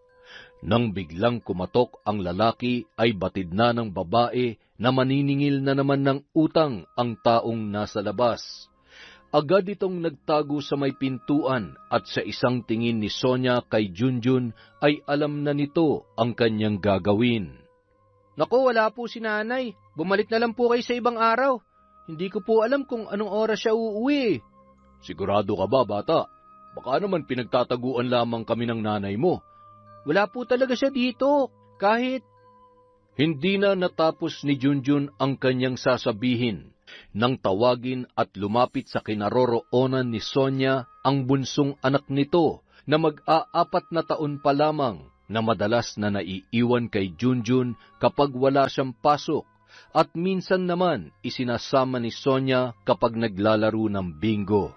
Nang biglang kumatok ang lalaki ay batid na ng babae na maniningil na naman ng utang ang taong nasa labas. Agad itong nagtago sa may pintuan at sa isang tingin ni Sonia kay Junjun ay alam na nito ang kanyang gagawin. Naku, wala po si nanay. Bumalik na lang po kayo sa ibang araw. Hindi ko po alam kung anong oras siya uuwi. Sigurado ka ba, bata? Baka naman pinagtataguan lamang kami ng nanay mo. Wala po talaga siya dito. Kahit... Hindi na natapos ni Junjun ang kanyang sasabihin nang tawagin at lumapit sa kinaroroonan ni Sonia ang bunsong anak nito na mag-aapat na taon pa lamang na madalas na naiiwan kay Junjun kapag wala siyang pasok at minsan naman isinasama ni Sonia kapag naglalaro ng bingo.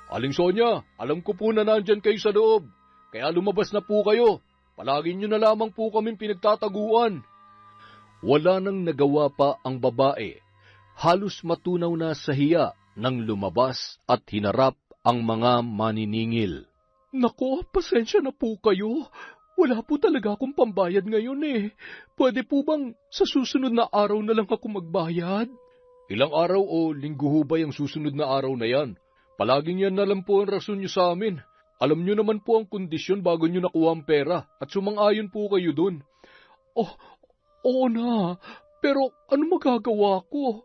Aling Sonia, alam ko po na nandyan kayo sa loob. Kaya lumabas na po kayo. Palagi nyo na lamang po kaming pinagtataguan. Wala nang nagawa pa ang babae. Halos matunaw na sa hiya nang lumabas at hinarap ang mga maniningil. Nako, pasensya na po kayo. Wala po talaga akong pambayad ngayon eh. Pwede po bang sa susunod na araw na lang ako magbayad? Ilang araw o linggo ho ba yung susunod na araw na yan? Palaging yan na lang po ang rason nyo sa amin. Alam nyo naman po ang kondisyon bago nyo nakuha ang pera at sumang-ayon po kayo dun. Oo na. Pero ano magagawa ko?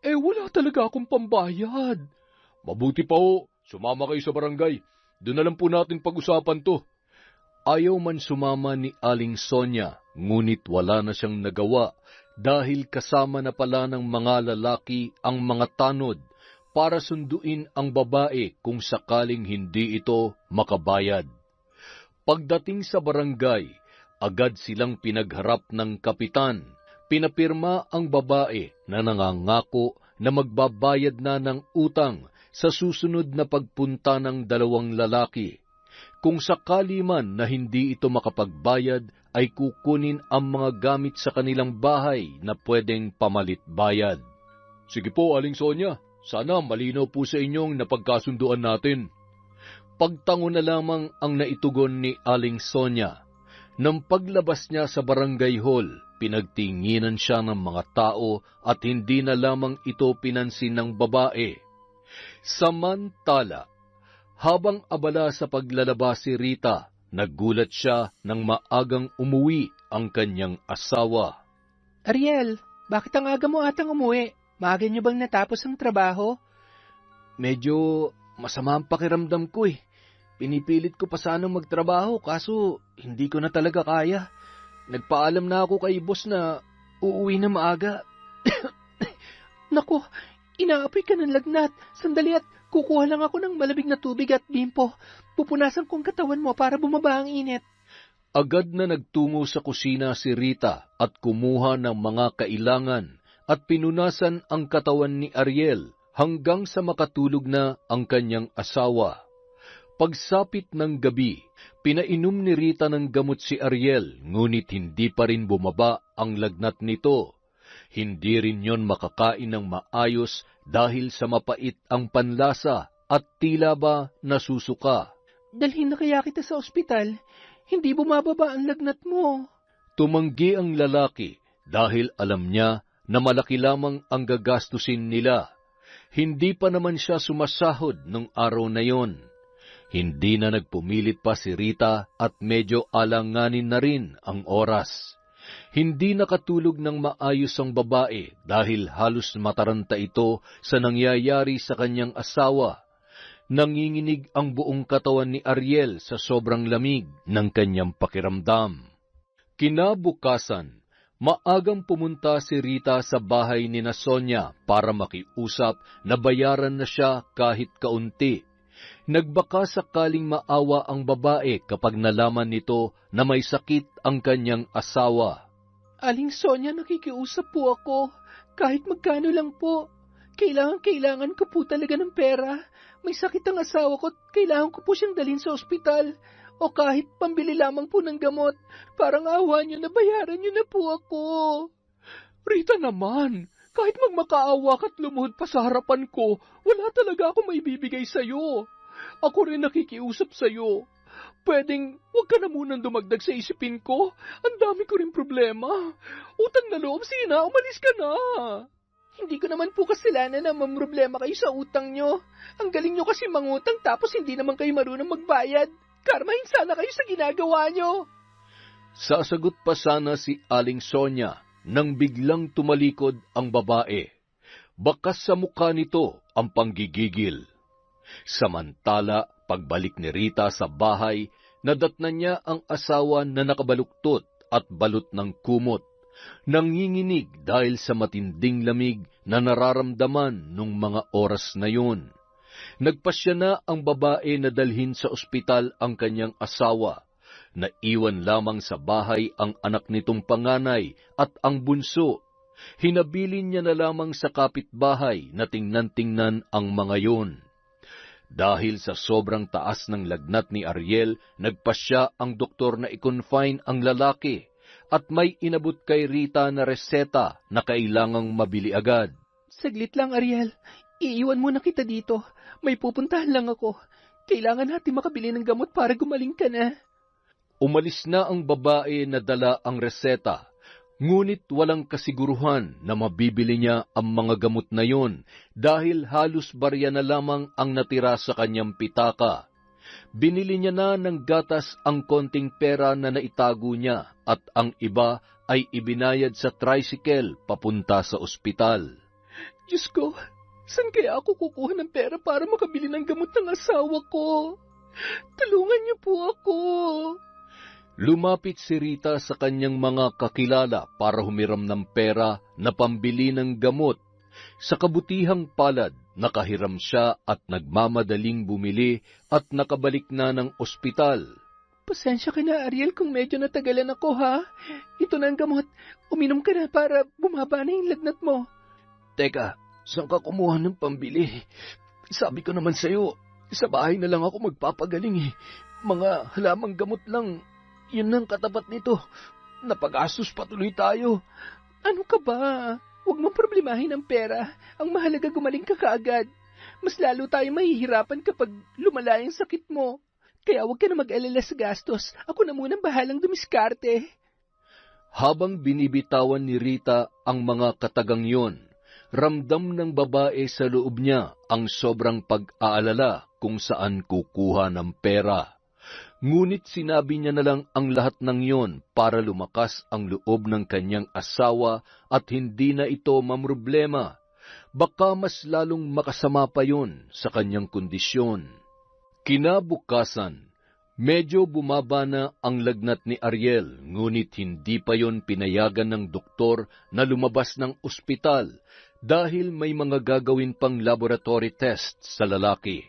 Wala talaga akong pambayad. Mabuti pa ho, sumama kayo sa barangay. Doon na lang po natin pag-usapan to. Ayaw man sumama ni Aling Sonia, ngunit wala na siyang nagawa dahil kasama na pala ng mga lalaki ang mga tanod para sunduin ang babae kung sakaling hindi ito makabayad. Pagdating sa barangay, agad silang pinagharap ng kapitan. Pinapirma ang babae na nangangako na magbabayad na ng utang sa susunod na pagpunta ng dalawang lalaki. Kung sakali man na hindi ito makapagbayad, ay kukunin ang mga gamit sa kanilang bahay na pwedeng pamalit-bayad. Sige po, Aling Sonia. Sana malinaw po sa inyong napagkasunduan natin. Pagtango na lamang ang naitugon ni Aling Sonia. Nang paglabas niya sa barangay hall, pinagtinginan siya ng mga tao at hindi na lamang ito pinansin ng babae. Samantala, habang abala sa paglalaba si Rita, nagulat siya nang maagang umuwi ang kanyang asawa. Ariel, bakit ang aga mo atang umuwi? Maaga niyo bang natapos ang trabaho? Medyo masama ang pakiramdam ko eh. Pinipilit ko pa sanang magtrabaho kaso hindi ko na talaga kaya. Nagpaalam na ako kay boss na uuwi na maaga. Naku, inaapoy ka ng lagnat. Sandali at kukuha lang ako ng malamig na tubig at bimpo. Pupunasan kong katawan mo para bumaba ang init. Agad na nagtungo sa kusina si Rita at kumuha ng mga kailangan at pinunasan ang katawan ni Ariel hanggang sa makatulog na ang kanyang asawa. Pagsapit ng gabi, pinainom ni Rita ng gamot si Ariel, ngunit hindi pa rin bumaba ang lagnat nito. Hindi rin yon makakain ng maayos dahil sa mapait ang panlasa at tila ba nasusuka. Dalhin na kaya kita sa ospital? Hindi bumababa ang lagnat mo. Tumanggi ang lalaki dahil alam niya na malaki lamang ang gagastusin nila. Hindi pa naman siya sumasahod nung araw na yon. Hindi na nagpumilit pa si Rita at medyo alanganin na rin ang oras. Hindi nakatulog ng maayos ang babae dahil halos mataranta ito sa nangyayari sa kanyang asawa. Nanginginig ang buong katawan ni Ariel sa sobrang lamig ng kanyang pakiramdam. Kinabukasan, maagang pumunta si Rita sa bahay ni Sonia para makiusap na bayaran na siya kahit kaunti. Nagbaka sakaling maawa ang babae kapag nalaman nito na may sakit ang kanyang asawa. Aling Sonia, nakikiusap po ako. Kahit magkano lang po. Kailangan ko po talaga ng pera. May sakit ang asawa ko at kailangan ko po siyang dalhin sa ospital. O kahit pambili lamang po ng gamot. Parang awa niyo na bayaran niyo na po ako. Rita naman, kahit magmakaawa ka't lumuhod pa sa harapan ko, wala talaga ako maibibigay sa'yo. Ako rin nakikiusap sa'yo. Pwedeng huwag ka na munang dumagdag sa isipin ko. Ang dami ko rin problema. Utang na loob, Sina, umalis ka na. Hindi ko naman po kasalanan na mamroblema kayo sa utang nyo. Ang galing nyo kasi mangutang tapos hindi naman kayo marunong magbayad. Karmahin sana kayo sa ginagawa nyo. Sasagot pa sana si Aling Sonia nang biglang tumalikod ang babae. Bakas sa mukha nito ang panggigigil. Samantala, pagbalik ni Rita sa bahay, nadatnan niya ang asawa na nakabaluktot at balot ng kumot. Nanginginig dahil sa matinding lamig na nararamdaman nung mga oras na yun. Nagpasya na ang babae na dalhin sa ospital ang kanyang asawa. Naiwan lamang sa bahay ang anak nitong panganay at ang bunso. Hinabilin niya na lamang sa kapitbahay na tingnan-tingnan ang mga yun. Dahil sa sobrang taas ng lagnat ni Ariel, nagpasya ang doktor na i-confine ang lalaki at may inabot kay Rita na reseta na kailangang mabili agad. Saglit lang, Ariel. Iiwan muna kita dito. May pupuntahan lang ako. Kailangan natin makabili ng gamot para gumaling ka na. Umalis na ang babae na dala ang reseta, ngunit walang kasiguruhan na mabibili niya ang mga gamot na yon dahil halos barya na lamang ang natira sa kanyang pitaka. Binili niya na ng gatas ang konting pera na naitago niya at ang iba ay ibinayad sa tricycle papunta sa ospital. Diyos ko, saan kaya ako kukuha ng pera para makabili ng gamot ng asawa ko? Tulungan niyo po ako. Lumapit si Rita sa kanyang mga kakilala para humiram ng pera na pambili ng gamot. Sa kabutihang palad, nakahiram siya at nagmamadaling bumili at nakabalik na ng ospital. Pasensya ka na, Ariel, kung medyo natagalan ako, ha? Ito na ang gamot. Uminom ka na para bumaba na yung lagnat mo. Teka, saan ka kumuha ng pambili? Sabi ko naman sa'yo, sa bahay na lang ako magpapagaling eh. Mga halamang gamot lang. Yun ang katapat nito. Napagastos patuloy tayo. Ano ka ba? Huwag mong problemahin ang pera. Ang mahalaga gumaling ka kaagad. Mas lalo tayo mahihirapan kapag lumala yung sakit mo. Kaya huwag ka na mag-alala sa gastos. Ako na munang bahalang dumiskarte. Habang binibitawan ni Rita ang mga katagang yon, ramdam ng babae sa loob niya ang sobrang pag-aalala kung saan kukuha ng pera. Ngunit sinabi niya na lang ang lahat ng yon para lumakas ang loob ng kanyang asawa at hindi na ito mamroblema. Baka mas lalong makasama pa yon sa kanyang kondisyon. Kinabukasan, medyo bumaba na ang lagnat ni Ariel, ngunit hindi pa yon pinayagan ng doktor na lumabas ng ospital dahil may mga gagawin pang laboratory tests sa lalaki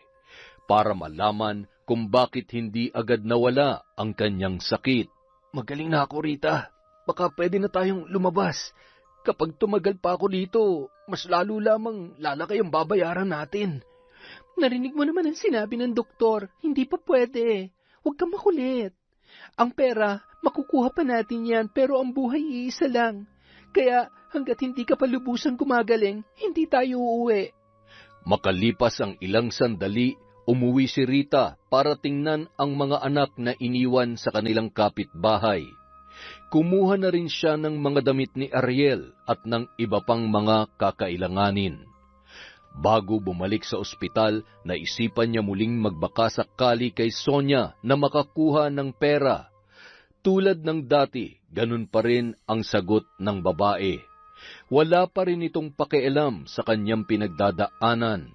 para malaman kung bakit hindi agad nawala ang kanyang sakit. Magaling na ako, Rita. Baka pwede na tayong lumabas. Kapag tumagal pa ako dito, mas lalo lamang lalaki ang babayaran natin. Narinig mo naman ang sinabi ng doktor. Hindi pa pwede. Huwag kang makulit. Ang pera, makukuha pa natin yan, pero ang buhay iisa lang. Kaya hanggat hindi ka pa lubusang gumagaling, hindi tayo uuwi. Makalipas ang ilang sandali, umuwi si Rita para tingnan ang mga anak na iniwan sa kanilang kapitbahay. Kumuha na rin siya ng mga damit ni Ariel at ng iba pang mga kakailanganin. Bago bumalik sa ospital, naisipan niya muling magbakasakali kay Sonia na makakuha ng pera. Tulad ng dati, ganun pa rin ang sagot ng babae. Wala pa rin itong pakialam sa kanyang pinagdadaanan.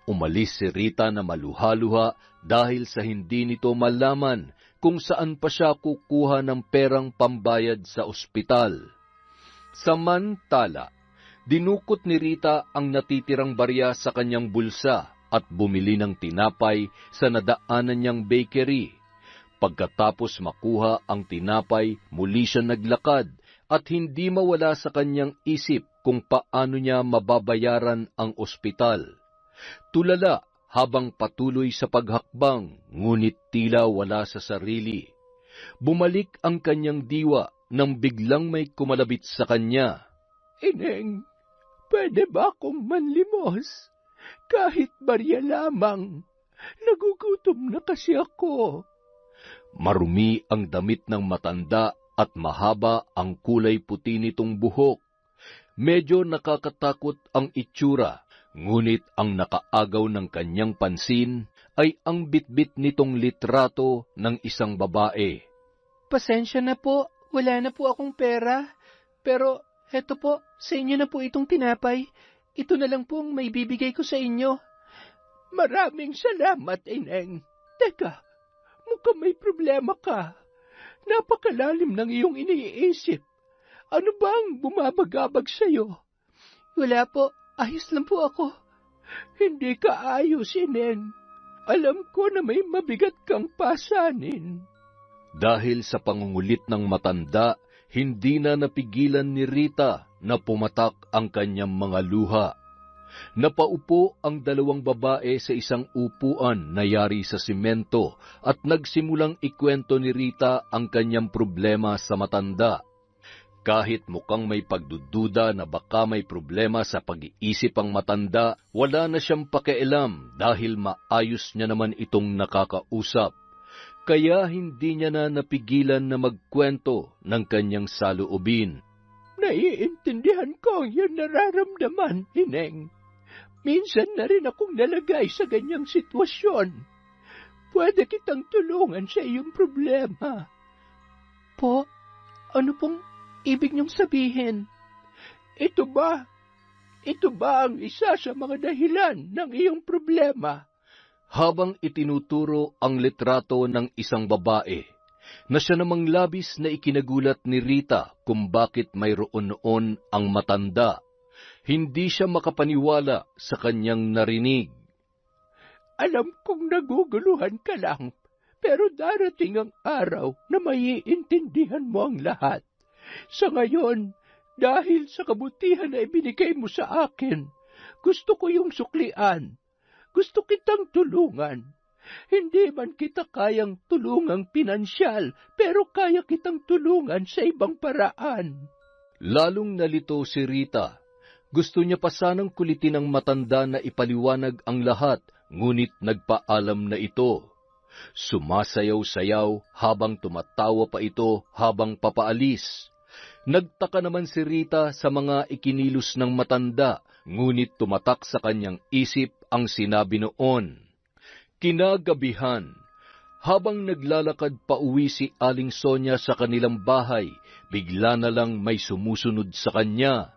Umalis si Rita na maluha-luha dahil sa hindi nito malaman kung saan pa siya kukuha ng perang pambayad sa ospital. Samantala, dinukot ni Rita ang natitirang barya sa kanyang bulsa at bumili ng tinapay sa nadaanan niyang bakery. Pagkatapos makuha ang tinapay, muli siya naglakad at hindi mawala sa kanyang isip kung paano niya mababayaran ang ospital. Tulala habang patuloy sa paghakbang, ngunit tila wala sa sarili. Bumalik ang kanyang diwa nang biglang may kumalabit sa kanya. Ineng, pwede ba akong manlimos? Kahit barya lamang. Nagugutom na kasi ako. Marumi ang damit ng matanda at mahaba ang kulay puti nitong buhok. Medyo nakakatakot ang itsura, ngunit ang nakaagaw ng kanyang pansin ay ang bitbit nitong litrato ng isang babae. Pasensya na po, wala na po akong pera. Pero eto po, sa inyo na po itong tinapay. Ito na lang po ang may bibigay ko sa inyo. Maraming salamat, Ineng. Teka, mukhang may problema ka. Napakalalim ng iyong iniisip. Ano bang bumabagabag sa'yo? Wala po, ayos lang po ako. Hindi ka ayos, Ineng. Alam ko na may mabigat kang pasanin. Dahil sa pangungulit ng matanda, hindi na napigilan ni Rita na pumatak ang kanyang mga luha. Napaupo ang dalawang babae sa isang upuan na yari sa simento at nagsimulang ikwento ni Rita ang kanyang problema sa matanda. Kahit mukhang may pagdududa na baka may problema sa pag-iisip ang matanda, wala na siyang pakialam dahil maayos niya naman itong nakakausap. Kaya hindi niya na napigilan na magkwento ng kanyang saloobin. Naiintindihan ko ang iyong nararamdaman, Ineng. Minsan na rin akong nalagay sa ganyang sitwasyon. Pwede kitang tulungan sa iyong problema. Po, ano pong ibig niyong sabihin? Ito ba ang isa sa mga dahilan ng iyong problema? Habang itinuturo ang litrato ng isang babae, na siya namang labis na ikinagulat ni Rita kung bakit mayroon noon ang matanda. Hindi siya makapaniwala sa kanyang narinig. Alam kong naguguluhan ka lang, pero darating ang araw na maiintindihan mo ang lahat. Sa ngayon, dahil sa kabutihan na ibinigay mo sa akin, gusto ko yung suklian. Gusto kitang tulungan. Hindi man kita kayang tulungang pinansyal, pero kaya kitang tulungan sa ibang paraan. Lalong nalito si Rita. Gusto niya pa sanang kulitin ang matanda na ipaliwanag ang lahat, ngunit nagpaalam na ito. Sumasayaw-sayaw habang tumatawa pa ito habang papaalis. Nagtaka naman si Rita sa mga ikinilos ng matanda, ngunit tumatak sa kanyang isip ang sinabi noon. Kinagabihan, habang naglalakad pa uwi si Aling Sonia sa kanilang bahay, bigla na lang may sumusunod sa kanya.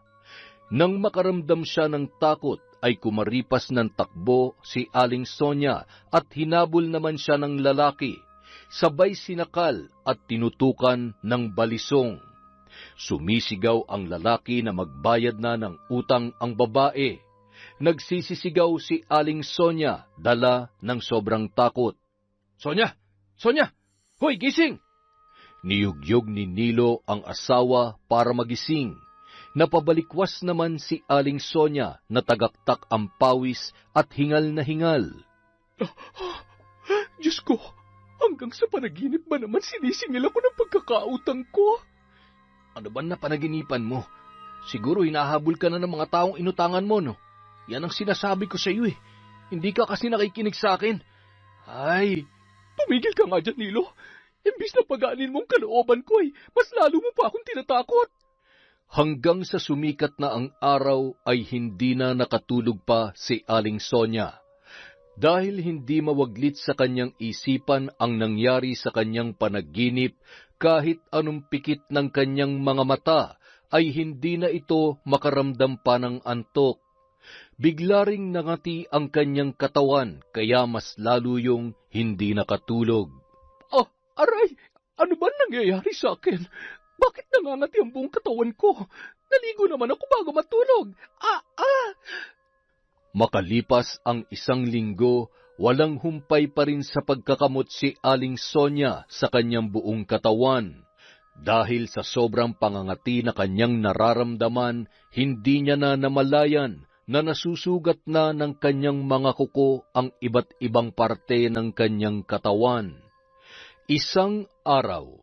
Nang makaramdam siya ng takot, ay kumaripas ng takbo si Aling Sonia at hinabol naman siya ng lalaki, sabay sinakal at tinutukan ng balisong. Sumisigaw ang lalaki na magbayad na ng utang ang babae. Nagsisisigaw si Aling Sonia, dala ng sobrang takot. Sonya! Sonya! Hoy, gising! Niyugyog ni Nilo ang asawa para magising. Napabalikwas naman si Aling Sonia na tagaktak ang pawis at hingal na hingal. Diyos ko, hanggang sa panaginip ba naman sinisingil ako ng pagkakautang ko? Ano ba na panaginipan mo? Siguro hinahabol ka na ng mga taong inutangan mo, no? Yan ang sinasabi ko sa iyo eh. Hindi ka kasi nakikinig sa akin. Ay, tumigil ka nga dyan, Nilo. Imbis na pagaanin mong kalooban ko mas lalo mo pa akong tinatakot. Hanggang sa sumikat na ang araw ay hindi na nakatulog pa si Aling Sonia. Dahil hindi mawaglit sa kanyang isipan ang nangyari sa kanyang panaginip, kahit anong pikit ng kanyang mga mata, ay hindi na ito makaramdam pa ng antok. Bigla ring nangati ang kanyang katawan, kaya mas lalo yung hindi nakatulog. Aray, ano ba nangyayari sa akin? Bakit nangangati ang buong katawan ko? Naligo naman ako bago matulog. Makalipas ang 1 linggo, walang humpay pa rin sa pagkakamot si Aling Sonia sa kanyang buong katawan. Dahil sa sobrang pangangati na kanyang nararamdaman, hindi niya na namalayan na nasusugat na ng kanyang mga kuko ang iba't ibang parte ng kanyang katawan. Isang araw,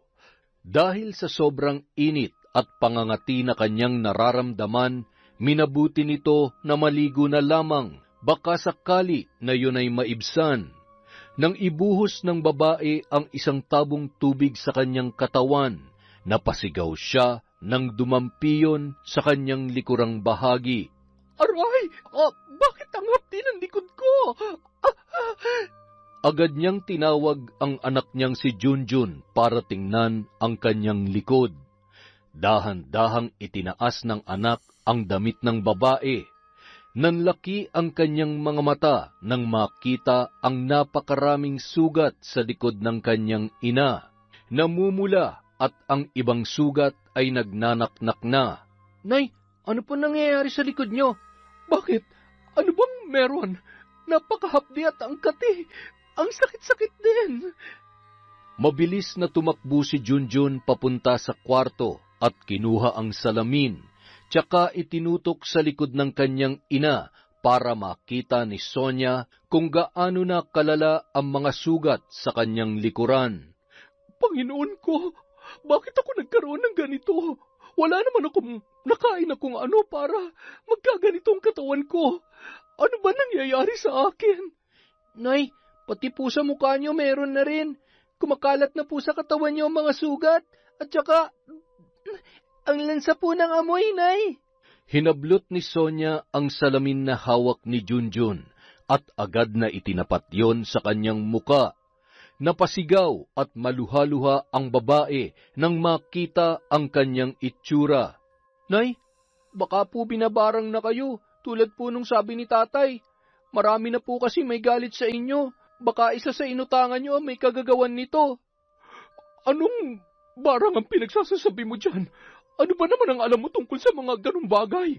dahil sa sobrang init at pangangati na kanyang nararamdaman, minabuti nito na maligo na lamang, baka sakali na yun ay maibsan. Nang ibuhos ng babae ang 1 tabong tubig sa kanyang katawan, napasigaw siya nang dumampiyon sa kanyang likurang bahagi. Aray! Bakit ang hapdi ng likod ko? Agad niyang tinawag ang anak niyang si Junjun para tingnan ang kanyang likod. Dahan-dahang itinaas ng anak ang damit ng babae. Nanlaki ang kanyang mga mata nang makita ang napakaraming sugat sa likod ng kanyang ina. Namumula at ang ibang sugat ay nagnanaknak na. Nay, ano po nangyayari sa likod niyo? Bakit? Ano bang meron? Napakahapdi at ang kati. Ang sakit-sakit din. Mabilis na tumakbo si Junjun papunta sa kwarto at kinuha ang salamin, tsaka itinutok sa likod ng kanyang ina para makita ni Sonia kung gaano na kalala ang mga sugat sa kanyang likuran. Panginoon ko, bakit ako nagkaroon ng ganito? Wala naman akong nakain na kung ano para magkaganito ang katawan ko. Ano ba nangyayari sa akin? Nay, pati po sa mukha niyo meron na rin. Kumakalat na po sa katawan niyo ang mga sugat. At saka, ang lansa po ng amoy, Nay. Hinablot ni Sonia ang salamin na hawak ni Junjun at agad na itinapat yon sa kanyang muka. Napasigaw at maluha-luha ang babae nang makita ang kanyang itsura. Nay, baka po binabarang na kayo, tulad po nung sabi ni tatay. Marami na po kasi may galit sa inyo. Baka isa sa inutangan nyo ang may kagagawan nito. Anong barang ang pinagsasasabi mo dyan? Ano ba naman ang alam mo tungkol sa mga ganung bagay?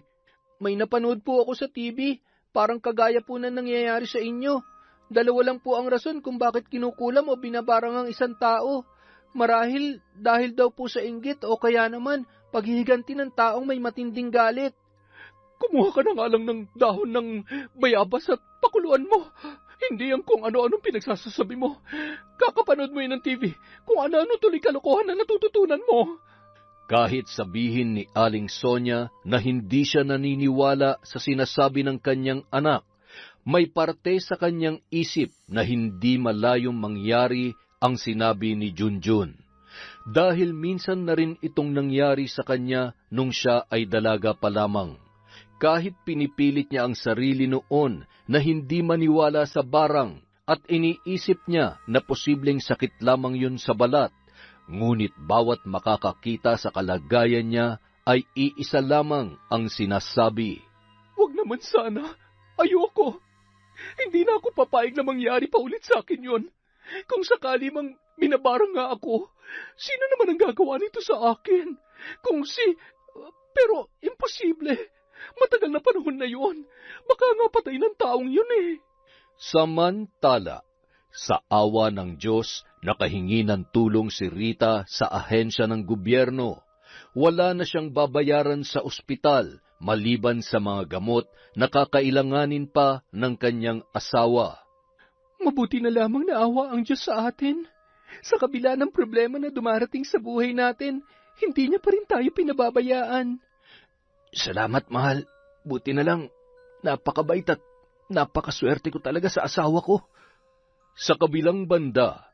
May napanood po ako sa TV. Parang kagaya po na nangyayari sa inyo. Dalawa lang po ang rason kung bakit kinukulam o binabarang ang isang tao. Marahil dahil daw po sa inggit o kaya naman paghihiganti ng taong may matinding galit. Kumuha ka na nga lang ng dahon ng bayabas at pakuluan mo. Hindi ang kung ano-anong pinagsasasabi mo. Kakapanood mo yun ng TV. Kung ano-ano tuloy kalokohan na natututunan mo. Kahit sabihin ni Aling Sonia na hindi siya naniniwala sa sinasabi ng kanyang anak, may parte sa kanyang isip na hindi malayong mangyari ang sinabi ni Junjun. Dahil minsan na rin itong nangyari sa kanya nung siya ay dalaga pa lamang. Kahit pinipilit niya ang sarili noon na hindi maniwala sa barang at iniisip niya na posibleng sakit lamang yun sa balat, ngunit bawat makakakita sa kalagayan niya ay iisa lamang ang sinasabi. Huwag naman sana. Ayoko. Hindi na ako papayag na mangyari pa ulit sa akin yun. Kung sakali mang binabarang nga ako. Sino naman ang gagawa nito sa akin? Pero imposible. Matagal na panahon na yon. Baka nga patay ng taong yun eh. Samantala, sa awa ng Diyos, nakahingi ng tulong si Rita sa ahensya ng gobyerno. Wala na siyang babayaran sa ospital, maliban sa mga gamot na kakailanganin pa ng kanyang asawa. Mabuti na lamang naawa ang Diyos sa atin. Sa kabila ng problema na dumarating sa buhay natin, hindi niya pa rin tayo pinababayaan. Salamat, mahal. Buti na lang, napakabait at napakaswerte ko talaga sa asawa ko. Sa kabilang banda,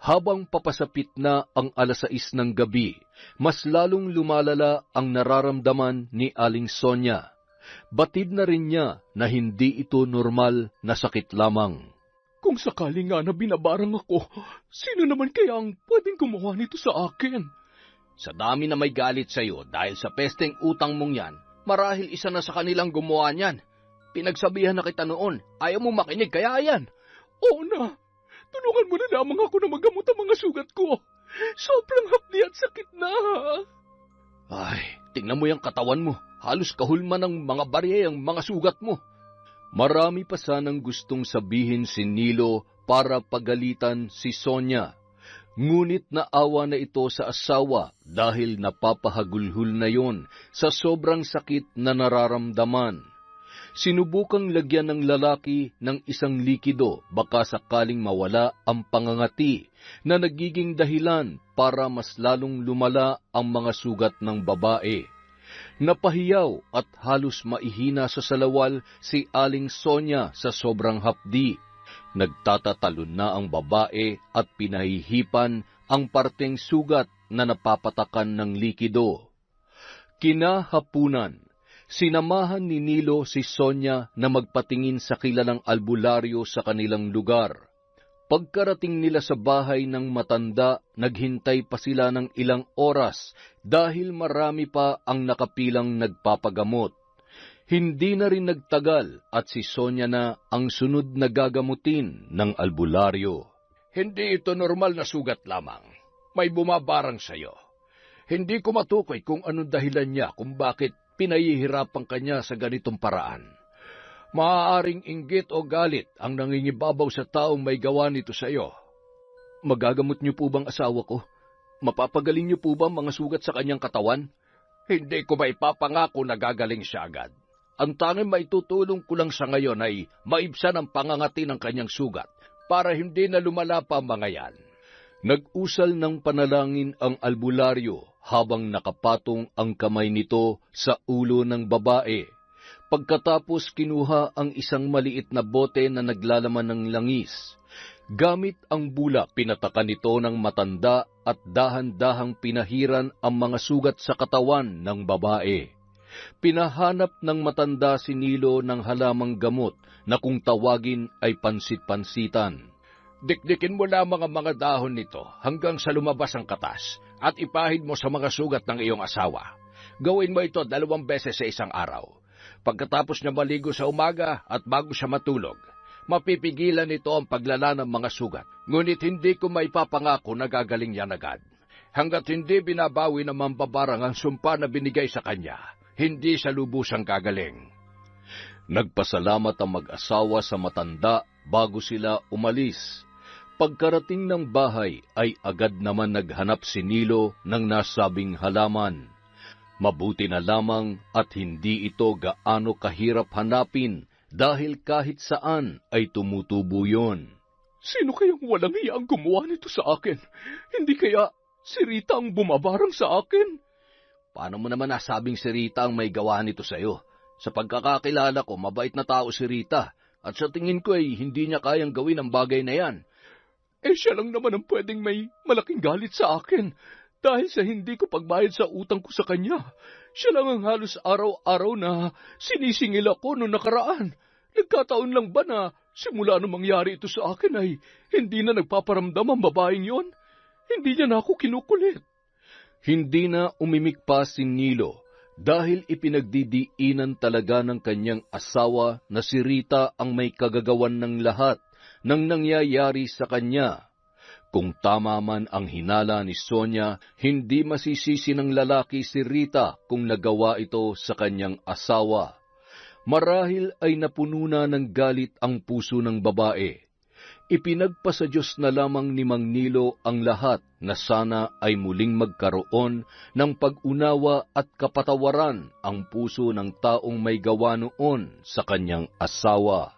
habang papasapit na ang 6:00 ng gabi, mas lalong lumalala ang nararamdaman ni Aling Sonia. Batid na rin niya na hindi ito normal na sakit lamang. Kung sakali nga na binabarang ako, sino naman kaya ang pwedeng gumawa nito sa akin? Sa dami na may galit sa'yo dahil sa pesteng utang mong yan, marahil isa na sa kanilang gumawa niyan. Pinagsabihan na kita noon, ayaw mo makinig, kaya ayan. Oo na, tulungan mo na lamang ako na magamot ang mga sugat ko. Sobrang hapdi at sakit na. Ay, tingnan mo yung katawan mo. Halos kahulman ng mga barye ang mga sugat mo. Marami pa sanang gustong sabihin si Nilo para pagalitan si Sonia. Ngunit naawa na ito sa asawa dahil napapahagulhol na yon sa sobrang sakit na nararamdaman. Sinubukang lagyan ng lalaki ng isang likido baka sakaling mawala ang pangangati na nagiging dahilan para mas lalong lumala ang mga sugat ng babae. Napahiyaw at halos maihina sa salawal si Aling Sonia sa sobrang hapdi. Nagtatatalon na ang babae at pinahihipan ang parteng sugat na napapatakan ng likido. Kinahapunan, sinamahan ni Nilo si Sonia na magpatingin sa kilalang albularyo sa kanilang lugar. Pagkarating nila sa bahay ng matanda, naghintay pa sila ng ilang oras dahil marami pa ang nakapilang nagpapagamot. Hindi na rin nagtagal at si Sonia na ang sunod na gagamutin ng albularyo. Hindi ito normal na sugat lamang. May bumabarang sa'yo. Hindi ko matukoy kung anong dahilan niya kung bakit pinahihirapan kanya sa ganitong paraan. Maaaring inggit o galit ang nangingibabaw sa taong may gawa nito sa iyo. Magagamot niyo po bang asawa ko? Mapapagaling niyo po ba mga sugat sa kanyang katawan? Hindi ko maipapangako na gagaling siya agad. Ang tanging maitutulong ko lang sa ngayon ay maibsan ang pangangati ng kanyang sugat para hindi na lumala pa ang mga yan. Nag-usal ng panalangin ang albularyo habang nakapatong ang kamay nito sa ulo ng babae. Pagkatapos kinuha ang isang maliit na bote na naglalaman ng langis. Gamit ang bula, pinatakan nito ng matanda at dahan-dahang pinahiran ang mga sugat sa katawan ng babae. Pinahanap ng matanda si Nilo ng halamang gamot na kung tawagin ay pansit-pansitan. Dikdikin mo lamang ang mga dahon nito hanggang sa lumabas ang katas at ipahid mo sa mga sugat ng iyong asawa. Gawin mo ito 2 beses sa isang araw. Pagkatapos niya maligo sa umaga at bago siya matulog, mapipigilan nito ang paglala ng mga sugat. Ngunit hindi ko maipapangako na gagaling yan agad. Hanggat hindi binabawi ng mambabarang ang sumpa na binigay sa kanya, hindi siya lubusang gagaling. Nagpasalamat ang mag-asawa sa matanda bago sila umalis. Pagkarating ng bahay ay agad naman naghanap si Nilo ng nasabing halaman. Mabuti na lamang at hindi ito gaano kahirap hanapin dahil kahit saan ay tumutubo yun. Sino kayang walang hiya ang gumawa nito sa akin? Hindi kaya si Rita ang bumabarang sa akin? Paano mo naman nasabing si Rita ang may gawa nito sa iyo? Sa pagkakakilala ko, mabait na tao si Rita at sa tingin ko ay hindi niya kayang gawin ang bagay na yan. Siya lang naman ang pwedeng may malaking galit sa akin dahil sa hindi ko pagbayad sa utang ko sa kanya. Siya lang ang halos araw-araw na sinisingil ako noong nakaraan. Nagkataon lang ba na simula nung mangyari ito sa akin ay hindi na nagpaparamdam ang babaeng yon? Hindi niya na ako kinukulit. Hindi na umimik pa si Nilo dahil ipinagdidiinan talaga ng kanyang asawa na si Rita ang may kagagawan ng lahat ng nangyayari sa kanya. Kung tama man ang hinala ni Sonia, hindi masisisi ng lalaki si Rita kung nagawa ito sa kanyang asawa. Marahil ay napuno na ng galit ang puso ng babae. Ipinagpasa Diyos na lamang ni Mang Nilo ang lahat na sana ay muling magkaroon ng pag-unawa at kapatawaran ang puso ng taong may gawa noon sa kanyang asawa.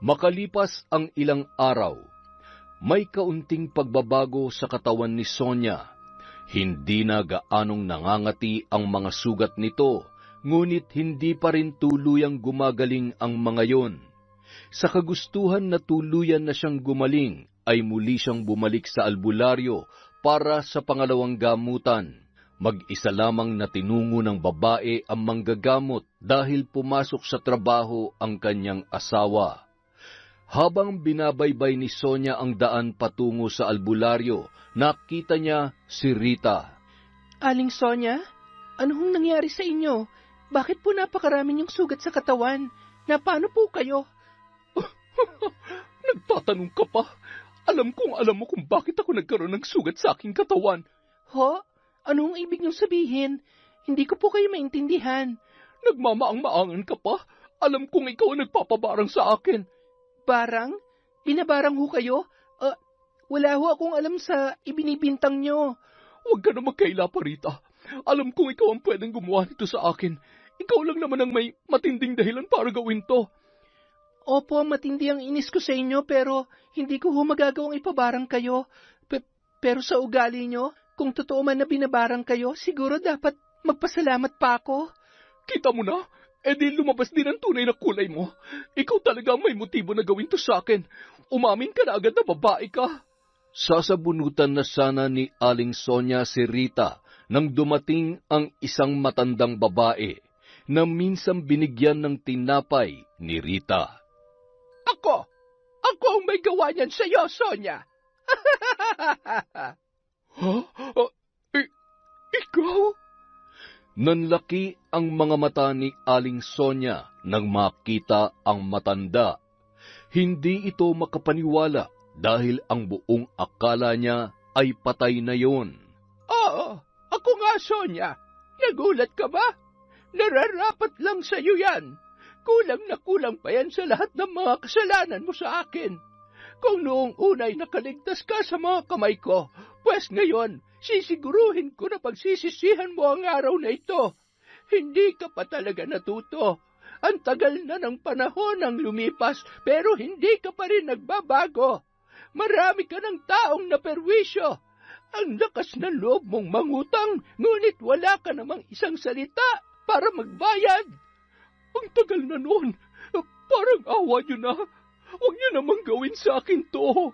Makalipas ang ilang araw, may kaunting pagbabago sa katawan ni Sonia. Hindi na gaanong nangangati ang mga sugat nito, ngunit hindi pa rin tuluyang gumagaling ang mga yon. Sa kagustuhan na tuluyan na siyang gumaling, ay muli siyang bumalik sa albularyo para sa pangalawang gamutan. Mag-isa lamang na tinungo ng babae ang manggagamot dahil pumasok sa trabaho ang kanyang asawa. Habang binabaybay ni Sonia ang daan patungo sa albularyo, nakita niya si Rita. Aling Sonia, anong nangyari sa inyo? Bakit po napakaraming yung sugat sa katawan? Na paano po kayo? Nagtatanong ka pa? Alam mo kung bakit ako nagkaroon ng sugat sa aking katawan. Ho? Anong ibig niyong sabihin? Hindi ko po kayo maintindihan. Nagmamaang-maangan ka pa? Alam kong ikaw ang nagpapabarang sa akin. Barang? Binabarang ho kayo? Wala ho akong alam sa ibinibintang nyo. Huwag ka na magkaila pa, Rita. Alam kong ikaw ang pwedeng gumawa nito sa akin. Ikaw lang naman ang may matinding dahilan para gawin to. Opo, matindi ang inis ko sa inyo, pero hindi ko ho magagawang ipabarang kayo. Pero sa ugali nyo, kung totoo man na binabarang kayo, siguro dapat magpasalamat pa ako. Kita mo na? Di lumabas din ang tunay na kulay mo. Ikaw talaga ang may motibo na gawin to sa akin. Umamin ka na agad na babae ka. Sasabunutan na sana ni Aling Sonia si Rita nang dumating ang isang matandang babae na minsan binigyan ng tinapay ni Rita. Ako ang may gawa niyan sa iyo, Sonia. Ikaw? Nanlaki ang mga mata ni Aling Sonia nang makita ang matanda. Hindi ito makapaniwala dahil ang buong akala niya ay patay na yon. Oo, ako nga, Sonia. Nagulat ka ba? Nararapat lang sa iyo yan. Kulang na kulang pa yan sa lahat ng mga kasalanan mo sa akin. Kung noong unay nakaligtas ka sa mga kamay ko, pues ngayon, sisiguruhin ko na pagsisisihan mo ang araw na ito. Hindi ka pa talaga natuto. Ang tagal na ng panahon ang lumipas, pero hindi ka pa rin nagbabago. Marami ka ng taong naperwisyo. Ang lakas ng loob mong mangutang, ngunit wala ka namang isang salita para magbayad. Ang tagal na noon, parang awa niyo na. Huwag niyo namang gawin sa akin to.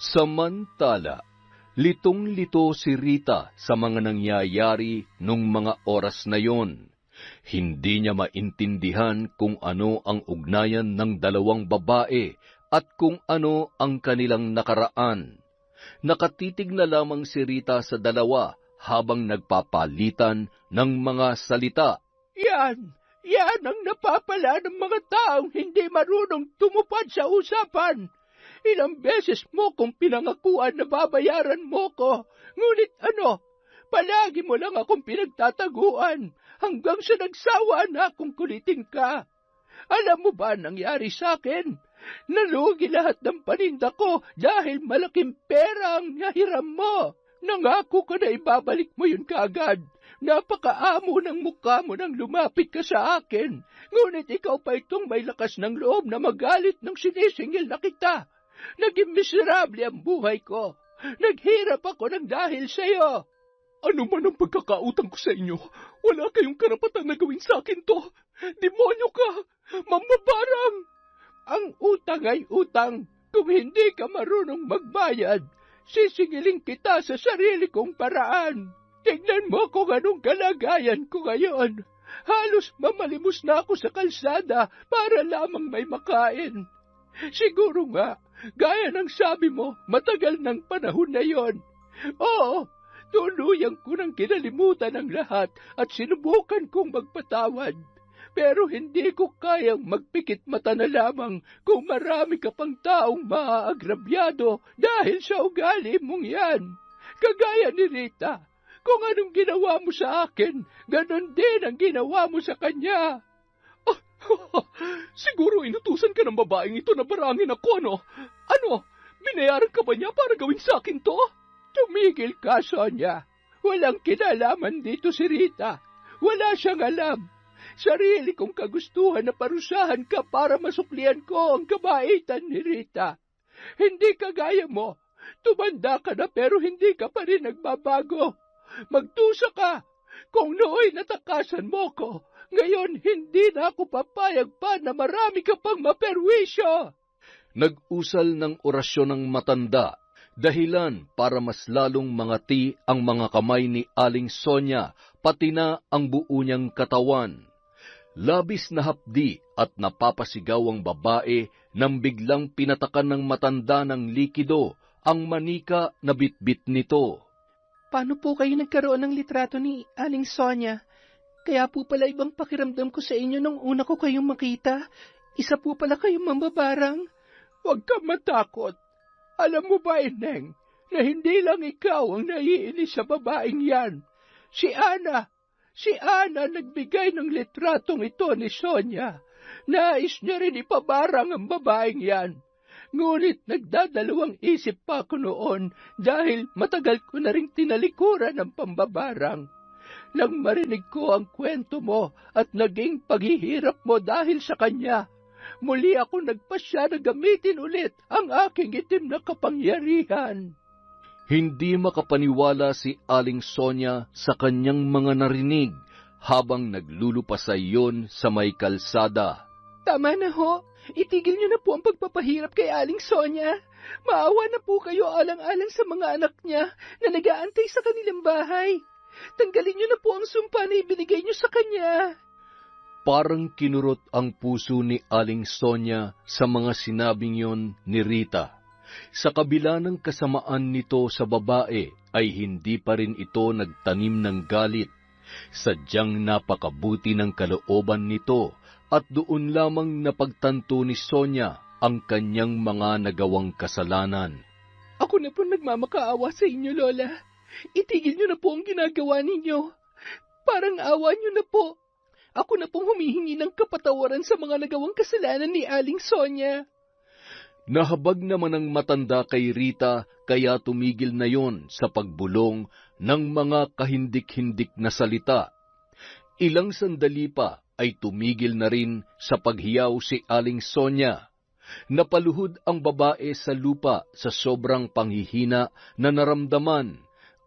Samantala, litong-lito si Rita sa mga nangyayari nung mga oras na yon. Hindi niya maintindihan kung ano ang ugnayan ng dalawang babae at kung ano ang kanilang nakaraan. Nakatitig na lamang si Rita sa dalawa habang nagpapalitan ng mga salita. Yan ang napapala ng mga taong hindi marunong tumupad sa usapan. Ilang beses mo kong pinangakuan na babayaran mo ko, ngunit palagi mo lang akong pinagtataguan hanggang sa nagsawa na akong kulitin ka. Alam mo ba ang nangyari sa akin? Nalugi lahat ng paninda ko dahil malaking pera ang nahiram mo. Nangako ka na ibabalik mo yun kaagad. Napakaamo ng mukha mo nang lumapit ka sa akin. Ngunit ikaw pa itong may lakas ng loob na magalit nang sinisingil na kita. Naging miserable ang buhay ko. Naghirap ako ng dahil sa iyo. Ano man ang pagkakautang ko sa inyo, wala kayong karapatan na gawin sa akin to. Demonyo ka! Mamabarang! Ang utang ay utang. Kung hindi ka marunong magbayad, sisingiling kita sa sarili kong paraan. Tignan mo kung anong kalagayan ko ngayon. Halos mamalimos na ako sa kalsada para lamang may makain. Siguro nga, gaya ng sabi mo, matagal ng panahon na yon. Oo, tuluyang ko nang kinalimutan ang lahat at sinubukan kong magpatawad. pero hindi ko kayang magpikit mata na lamang kung marami ka pang taong maaagrabyado dahil sa ugali mong yan. Kagaya ni Rita, kung anong ginawa mo sa akin, ganon din ang ginawa mo sa kanya. Siguro inutusan ka ng babaeng ito na barangin ako, ano? Ano? Binayaran ka ba niya para gawin sa akin to? Tumigil ka, Sonia. Walang kinalaman dito si Rita. Wala siyang alam. Sarili kong kagustuhan na parusahan ka para masuklian ko ang kabaitan ni Rita. Hindi kagaya mo. Tumanda ka na pero hindi ka pa rin nagbabago. Magdusa ka. Kung nooy natakasan mo ko, ngayon hindi na ako papayag pa na marami ka pang maperwisyo. Nag-usal ng orasyon ng matanda, dahilan para mas lalong mangati ang mga kamay ni Aling Sonia, pati na ang buo niyang katawan. Labis na hapdi at napapasigaw ang babae nang biglang pinatakan ng matanda ng likido ang manika na bitbit nito. Paano po kayo nagkaroon ng litrato ni Aling Sonia? Kaya po pala ibang pakiramdam ko sa inyo nung una ko kayong makita. Isa po pala kayong mambabarang. Huwag kang matakot. Alam mo ba, Ineng, na hindi lang ikaw ang naiinis sa babaeng yan. Si Ana nagbigay ng litratong ito ni Sonia. Nais niya rin ipabarang ang babaeng yan. Ngunit nagdadalawang isip pa ako noon dahil matagal ko na ring tinalikuran ng pambabarang. Nang marinig ko ang kwento mo at naging paghihirap mo dahil sa kanya, muli ako nagpasya na gamitin ulit ang aking itim na kapangyarihan. Hindi makapaniwala si Aling Sonia sa kanyang mga narinig habang naglulupasay yon sa may kalsada. Tama na ho. Itigil niyo na po ang pagpapahirap kay Aling Sonia. Maawa na po kayo alang-alang sa mga anak niya na nag-aantay sa kanilang bahay. Tanggalin niyo na po ang sumpa na ibinigay niyo sa kanya. Parang kinurot ang puso ni Aling Sonia sa mga sinabing yon ni Rita. Sa kabila ng kasamaan nito sa babae, ay hindi pa rin ito nagtanim ng galit. Sadyang napakabuti ng kalooban nito at doon lamang napagtanto ni Sonia ang kanyang mga nagawang kasalanan. Ako na po nagmamakaawa sa inyo, Lola. Itigil niyo na po ang ginagawa ninyo. Parang awa niyo na po. Ako na pong humihingi ng kapatawaran sa mga nagawang kasalanan ni Aling Sonia. Nahabag naman ang matanda kay Rita kaya tumigil na yon sa pagbulong ng mga kahindik-hindik na salita. Ilang sandali pa ay tumigil na rin sa paghiyaw si Aling Sonia. Napaluhod ang babae sa lupa sa sobrang panghihina na naramdaman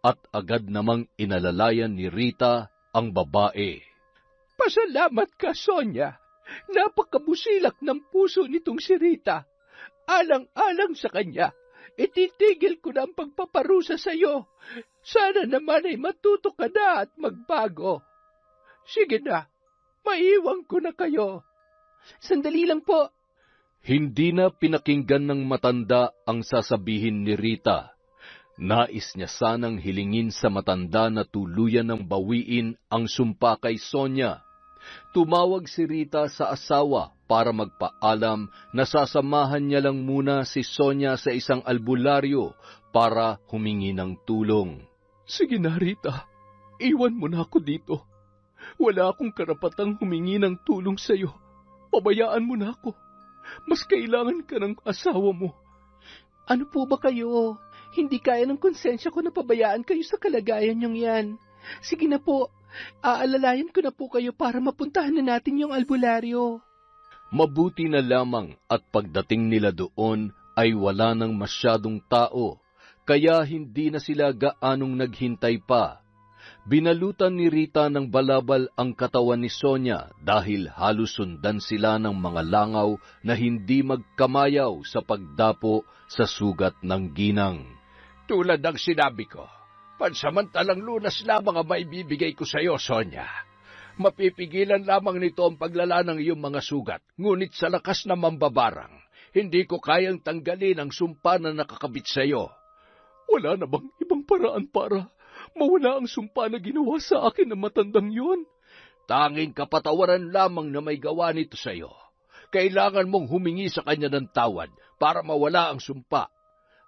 at agad namang inalalayan ni Rita ang babae. Pasalamat ka, Sonia. Napakabusilak ng puso nitong si Rita. Alang-alang sa kanya, ititigil ko na ang pagpaparusa sa iyo. Sana naman ay matuto ka na at magbago. Sige na, maiwan ko na kayo. Sandali lang po. Hindi na pinakinggan ng matanda ang sasabihin ni Rita. Nais niya sanang hilingin sa matanda na tuluyan ng bawiin ang sumpa kay Sonia. Tumawag si Rita sa asawa para magpaalam na sasamahan niya lang muna si Sonia sa isang albularyo para humingi ng tulong. Sige na, Rita. Iwan mo na ako dito. Wala akong karapatang humingi ng tulong sa iyo. Pabayaan mo na ako. Mas kailangan ka ng asawa mo. Ano po ba kayo? Hindi kaya ng konsensya ko na pabayaan kayo sa kalagayan niyong yan. Sige na po, aalalayan ko na po kayo para mapuntahan na natin yung albularyo. Mabuti na lamang at pagdating nila doon ay wala nang masyadong tao, kaya hindi na sila gaanong naghintay pa. Binalutan ni Rita ng balabal ang katawan ni Sonia dahil halos sundan sila ng mga langaw na hindi magkamayaw sa pagdapo sa sugat ng ginang. Tulad ng sinabi ko, pansamantalang lunas lamang ang maibibigay ko sa iyo, Sonia. Mapipigilan lamang nito ang paglala ng iyong mga sugat, ngunit sa lakas na mambabarang, hindi ko kayang tanggalin ang sumpa na nakakabit sa iyo. Wala na bang ibang paraan para mawala ang sumpa na ginawa sa akin ng matandang yon? Tanging kapatawaran lamang na may gawa nito sa iyo. Kailangan mong humingi sa kanya ng tawad para mawala ang sumpa.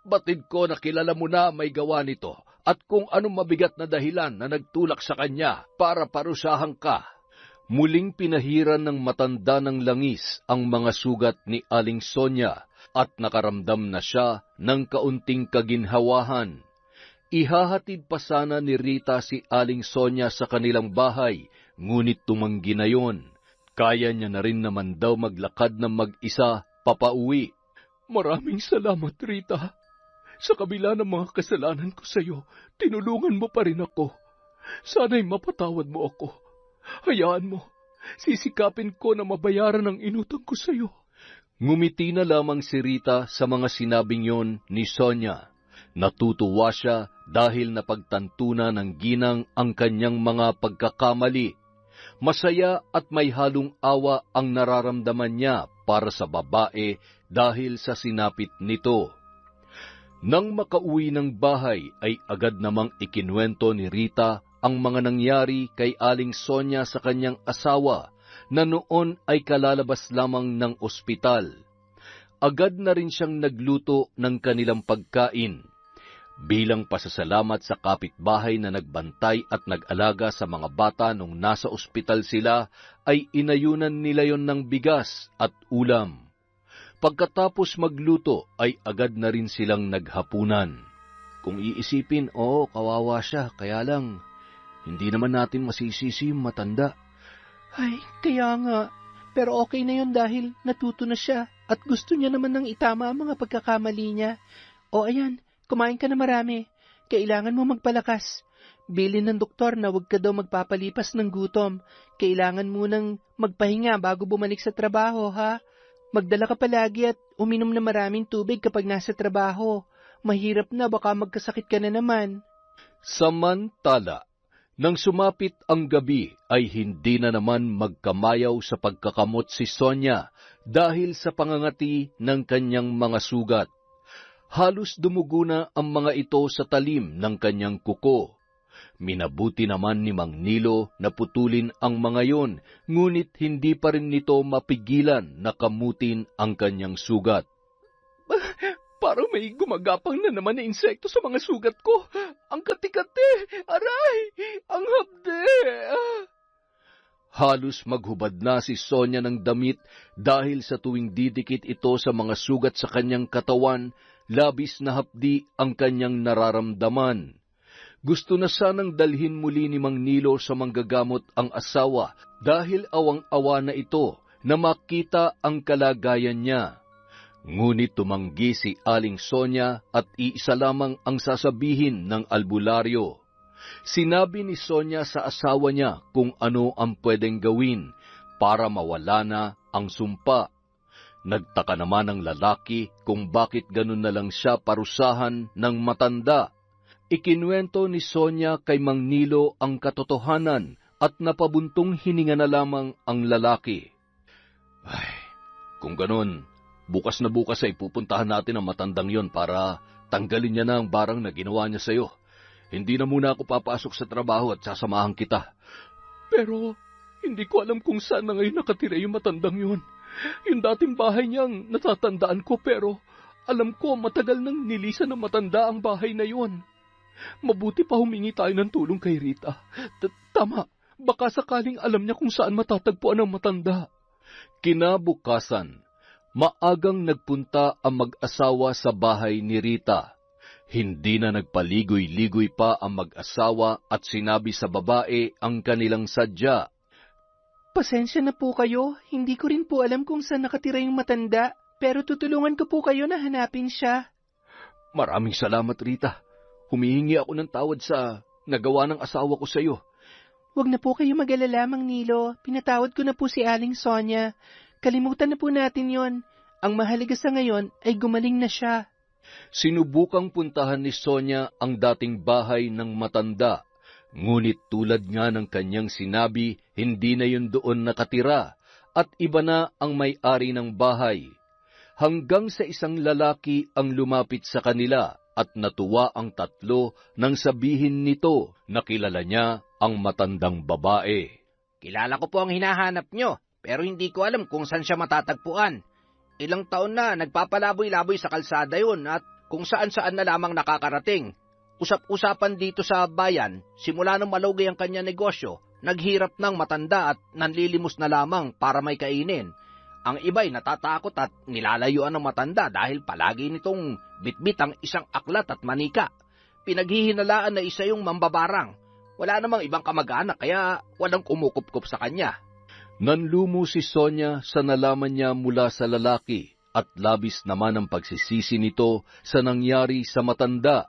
Batid ko na kilala mo na may gawa nito at kung anong mabigat na dahilan na nagtulak sa kanya para parusahan ka. Muling pinahiran ng matanda ng langis ang mga sugat ni Aling Sonia at nakaramdam na siya ng kaunting kaginhawahan. Ihahatid pa sana ni Rita si Aling Sonia sa kanilang bahay, ngunit tumanggi na yon. Kaya niya na rin naman daw maglakad ng mag-isa papauwi. Maraming salamat, Rita. Sa kabila ng mga kasalanan ko sa iyo, tinulungan mo pa rin ako. Sana'y mapatawad mo ako. Hayaan mo, sisikapin ko na mabayaran ang inutang ko sa iyo. Ngumiti na lamang si Rita sa mga sinabing yon ni Sonia. Natutuwa siya dahil napagtanto na ng ginang ang kanyang mga pagkakamali. Masaya at may halong awa ang nararamdaman niya para sa babae dahil sa sinapit nito. Nang makauwi ng bahay ay agad namang ikinuwento ni Rita ang mga nangyari kay Aling Sonia sa kanyang asawa na noon ay kalalabas lamang ng ospital. Agad na rin siyang nagluto ng kanilang pagkain. Bilang pasasalamat sa kapitbahay na nagbantay at nag-alaga sa mga bata nung nasa ospital sila, ay inayunan nila yon ng bigas at ulam. Pagkatapos magluto ay agad na rin silang naghapunan. Kung iisipin, kawawa siya, kaya lang, hindi naman natin masisisi yung matanda. Ay, kaya nga. Pero okay na yun dahil natuto na siya at gusto niya naman nang itama ang mga pagkakamali niya. O ayan, kumain ka na marami. Kailangan mo magpalakas. Bilin ng doktor na huwag ka daw magpapalipas ng gutom. Kailangan mo nang magpahinga bago bumalik sa trabaho, ha? Magdala ka palagi at uminom na maraming tubig kapag nasa trabaho. Mahirap na, baka magkasakit ka na naman. Samantala, nang sumapit ang gabi ay hindi na naman magkamayaw sa pagkakamot si Sonia dahil sa pangangati ng kanyang mga sugat. Halos dumugo na ang mga ito sa talim ng kanyang kuko. Minabuti naman ni Mang Nilo na putulin ang mga yon, ngunit hindi pa rin nito mapigilan na kamutin ang kanyang sugat. Parang may gumagapang na naman na insekto sa mga sugat ko. Ang kati-kati! Aray! Ang hapde! Halos maghubad na si Sonia ng damit dahil sa tuwing didikit ito sa mga sugat sa kanyang katawan, labis na hapdi ang kanyang nararamdaman. Gusto na sanang dalhin muli ni Mang Nilo sa manggagamot ang asawa dahil awang-awa na ito na makita ang kalagayan niya. Ngunit tumanggi si Aling Sonia at iisa lamang ang sasabihin ng albularyo. Sinabi ni Sonia sa asawa niya kung ano ang pwedeng gawin para mawala na ang sumpa. Nagtaka naman ang lalaki kung bakit ganun na lang siya parusahan ng matanda. Ikinuwento ni Sonia kay Mang Nilo ang katotohanan at napabuntong hininga na lamang ang lalaki. Ay, kung ganun, bukas na bukas ay pupuntahan natin ang matandang yon para tanggalin niya na ang barang na ginawa niya sa iyo. Hindi na muna ako papasok sa trabaho at sasamahan kita. Pero hindi ko alam kung saan na ngayon nakatira yung matandang yon. Yung dating bahay niyang natatandaan ko pero alam ko matagal nang nilisan ng matanda ang bahay na yon. Mabuti pa humingi tayo ng tulong kay Rita. Tama, baka sakaling alam niya kung saan matatagpuan ang matanda. Kinabukasan, maagang nagpunta ang mag-asawa sa bahay ni Rita. Hindi na nagpaligoy-ligoy pa ang mag-asawa at sinabi sa babae ang kanilang sadya. Pasensya na po kayo, hindi ko rin po alam kung saan nakatira yung matanda, pero tutulungan ko po kayo na hanapin siya. Maraming salamat, Rita. Humihingi ako ng tawad sa nagawa ng asawa ko sa iyo. Huwag na po kayo mag-alala, Mang Nilo. Pinatawad ko na po si Aling Sonia. Kalimutan na po natin yon. Ang mahalaga sa ngayon ay gumaling na siya. Sinubukang puntahan ni Sonia ang dating bahay ng matanda. Ngunit tulad nga ng kanyang sinabi, hindi na yun doon nakatira at iba na ang may-ari ng bahay. Hanggang sa isang lalaki ang lumapit sa kanila at natuwa ang tatlo nang sabihin nito na kilala niya ang matandang babae. Kilala ko po ang hinahanap nyo, pero hindi ko alam kung saan siya matatagpuan. Ilang taon na nagpapalaboy-laboy sa kalsada yun at kung saan-saan na lamang nakakarating. Usap-usapan dito sa bayan, simula nung malugay ang kanya negosyo, naghirap ng matanda at nanlilimos na lamang para may kainin. Ang iba'y natatakot at nilalayuan ng matanda dahil palagi nitong bitbit ang isang aklat at manika. Pinaghihinalaan na isa yung mambabarang. Wala namang ibang kamag-anak kaya walang kumukupkup sa kanya. Nanlumo si Sonia sa nalaman niya mula sa lalaki at labis naman ang pagsisisi nito sa nangyari sa matanda.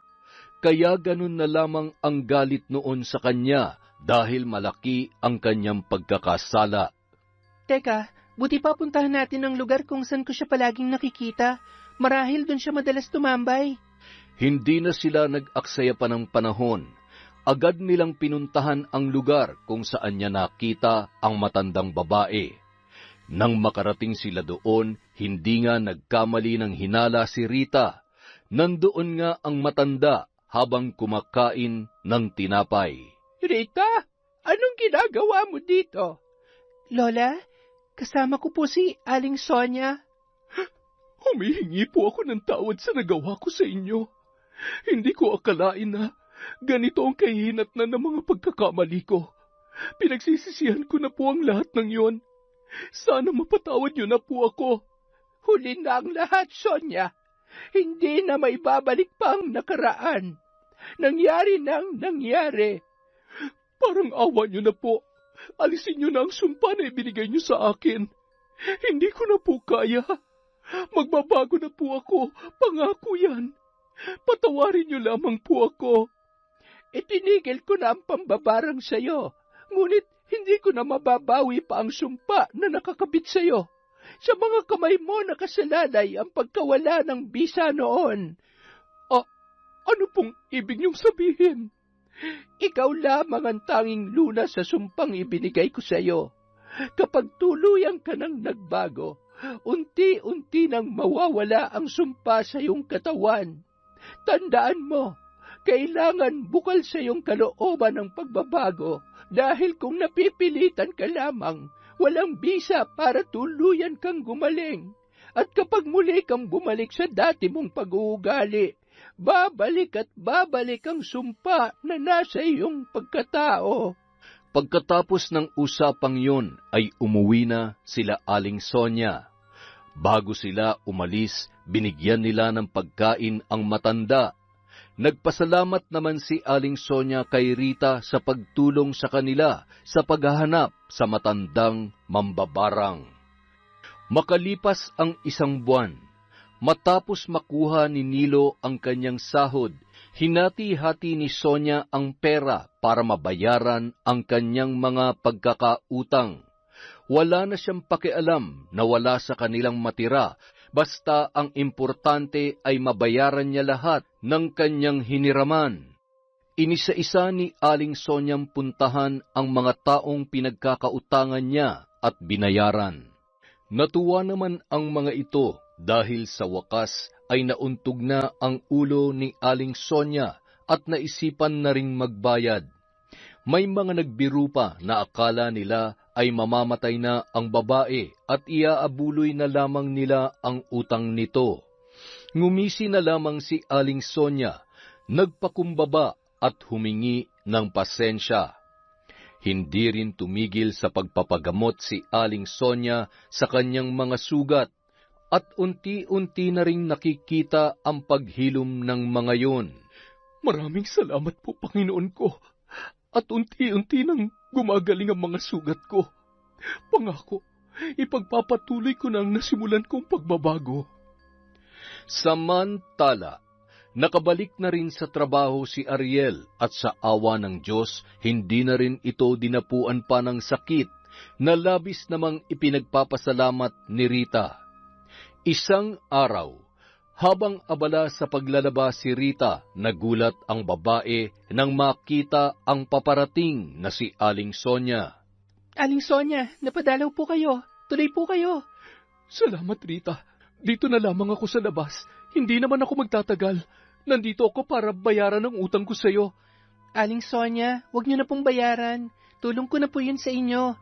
Kaya ganun na lamang ang galit noon sa kanya dahil malaki ang kanyang pagkakasala. Teka, buti pa puntahan natin ang lugar kung saan ko siya palaging nakikita. Marahil doon siya madalas tumambay. Hindi na sila nag-aksaya pa ng panahon. Agad nilang pinuntahan ang lugar kung saan niya nakita ang matandang babae. Nang makarating sila doon, hindi nga nagkamali ng hinala si Rita. Nandoon nga ang matanda habang kumakain ng tinapay. Rita, anong ginagawa mo dito? Lola, kasama ko po si Aling Sonia. Humihingi po ako ng tawad sa nagawa ko sa inyo. Hindi ko akalain na ganito ang kahinatnan ng mga pagkakamali ko. Pinagsisisihan ko na po ang lahat ng yon. Sana mapatawad niyo na po ako. Huli na ang lahat, Sonia. Hindi na may babalik pa ang nakaraan. Nangyari nang nangyari. Parang awa niyo na po. Alisin niyo na ang sumpa na ibinigay niyo sa akin. Hindi ko na po kaya. Magbabago na po ako. Pangako yan. Patawarin niyo lamang po ako. Itinigil ko na ang pambabarang sa'yo. Ngunit hindi ko na mababawi pa ang sumpa na nakakabit sa'yo. Sa mga kamay mo nakasalalay ang pagkawala ng bisa noon. Ano pong ibig niyong sabihin? Ikaw lamang ang tanging lunas sa sumpang ibinigay ko sa'yo. Kapag tuluyan ka nang nagbago, unti-unti nang mawawala ang sumpa sa iyong katawan. Tandaan mo, kailangan bukal sa iyong kalooban ng pagbabago dahil kung napipilitan ka lamang, walang bisa para tuluyan kang gumaling. At kapag muli kang bumalik sa dati mong pag-uugali, babalik at babalik ang sumpa na nasa iyong pagkatao. Pagkatapos ng usapang yun ay umuwi na sila Aling Sonia. Bago sila umalis, binigyan nila ng pagkain ang matanda. Nagpasalamat naman si Aling Sonia kay Rita sa pagtulong sa kanila sa paghahanap sa matandang mambabarang. Makalipas ang 1 buwan, matapos makuha ni Nilo ang kanyang sahod, hinati-hati ni Sonia ang pera para mabayaran ang kanyang mga pagkakautang. Wala na siyang pakialam na wala sa kanilang matira, basta ang importante ay mabayaran niya lahat ng kanyang hiniraman. Inisa-isa ni Aling Sonyang puntahan ang mga taong pinagkakautangan niya at binayaran. Natuwa naman ang mga ito dahil sa wakas ay nauntog na ang ulo ni Aling Sonia at naisipan na ring magbayad. May mga nagbiru pa na akala nila ay mamamatay na ang babae at iaabuloy na lamang nila ang utang nito. Ngumisi na lamang si Aling Sonia, nagpakumbaba at humingi ng pasensya. Hindi rin tumigil sa pagpapagamot si Aling Sonia sa kanyang mga sugat at unti-unti na ring nakikita ang paghilom ng mga yon. Maraming salamat po, Panginoon ko. At unti-unti nang gumagaling ang mga sugat ko. Pangako, ipagpapatuloy ko na ang nasimulan kong pagbabago. Samantala, nakabalik na rin sa trabaho si Ariel at sa awa ng Diyos, hindi na rin ito dinapuan pa ng sakit na labis namang ipinagpapasalamat ni Rita. Isang araw, habang abala sa paglalaba si Rita, nagulat ang babae nang makita ang paparating na si Aling Sonia. Aling Sonia, napadalaw po kayo. Tuloy po kayo. Salamat, Rita. Dito na lamang ako sa labas. Hindi naman ako magtatagal. Nandito ako para bayaran ang utang ko sa iyo. Aling Sonia, huwag niyo na pong bayaran. tulong ko na po yun sa inyo.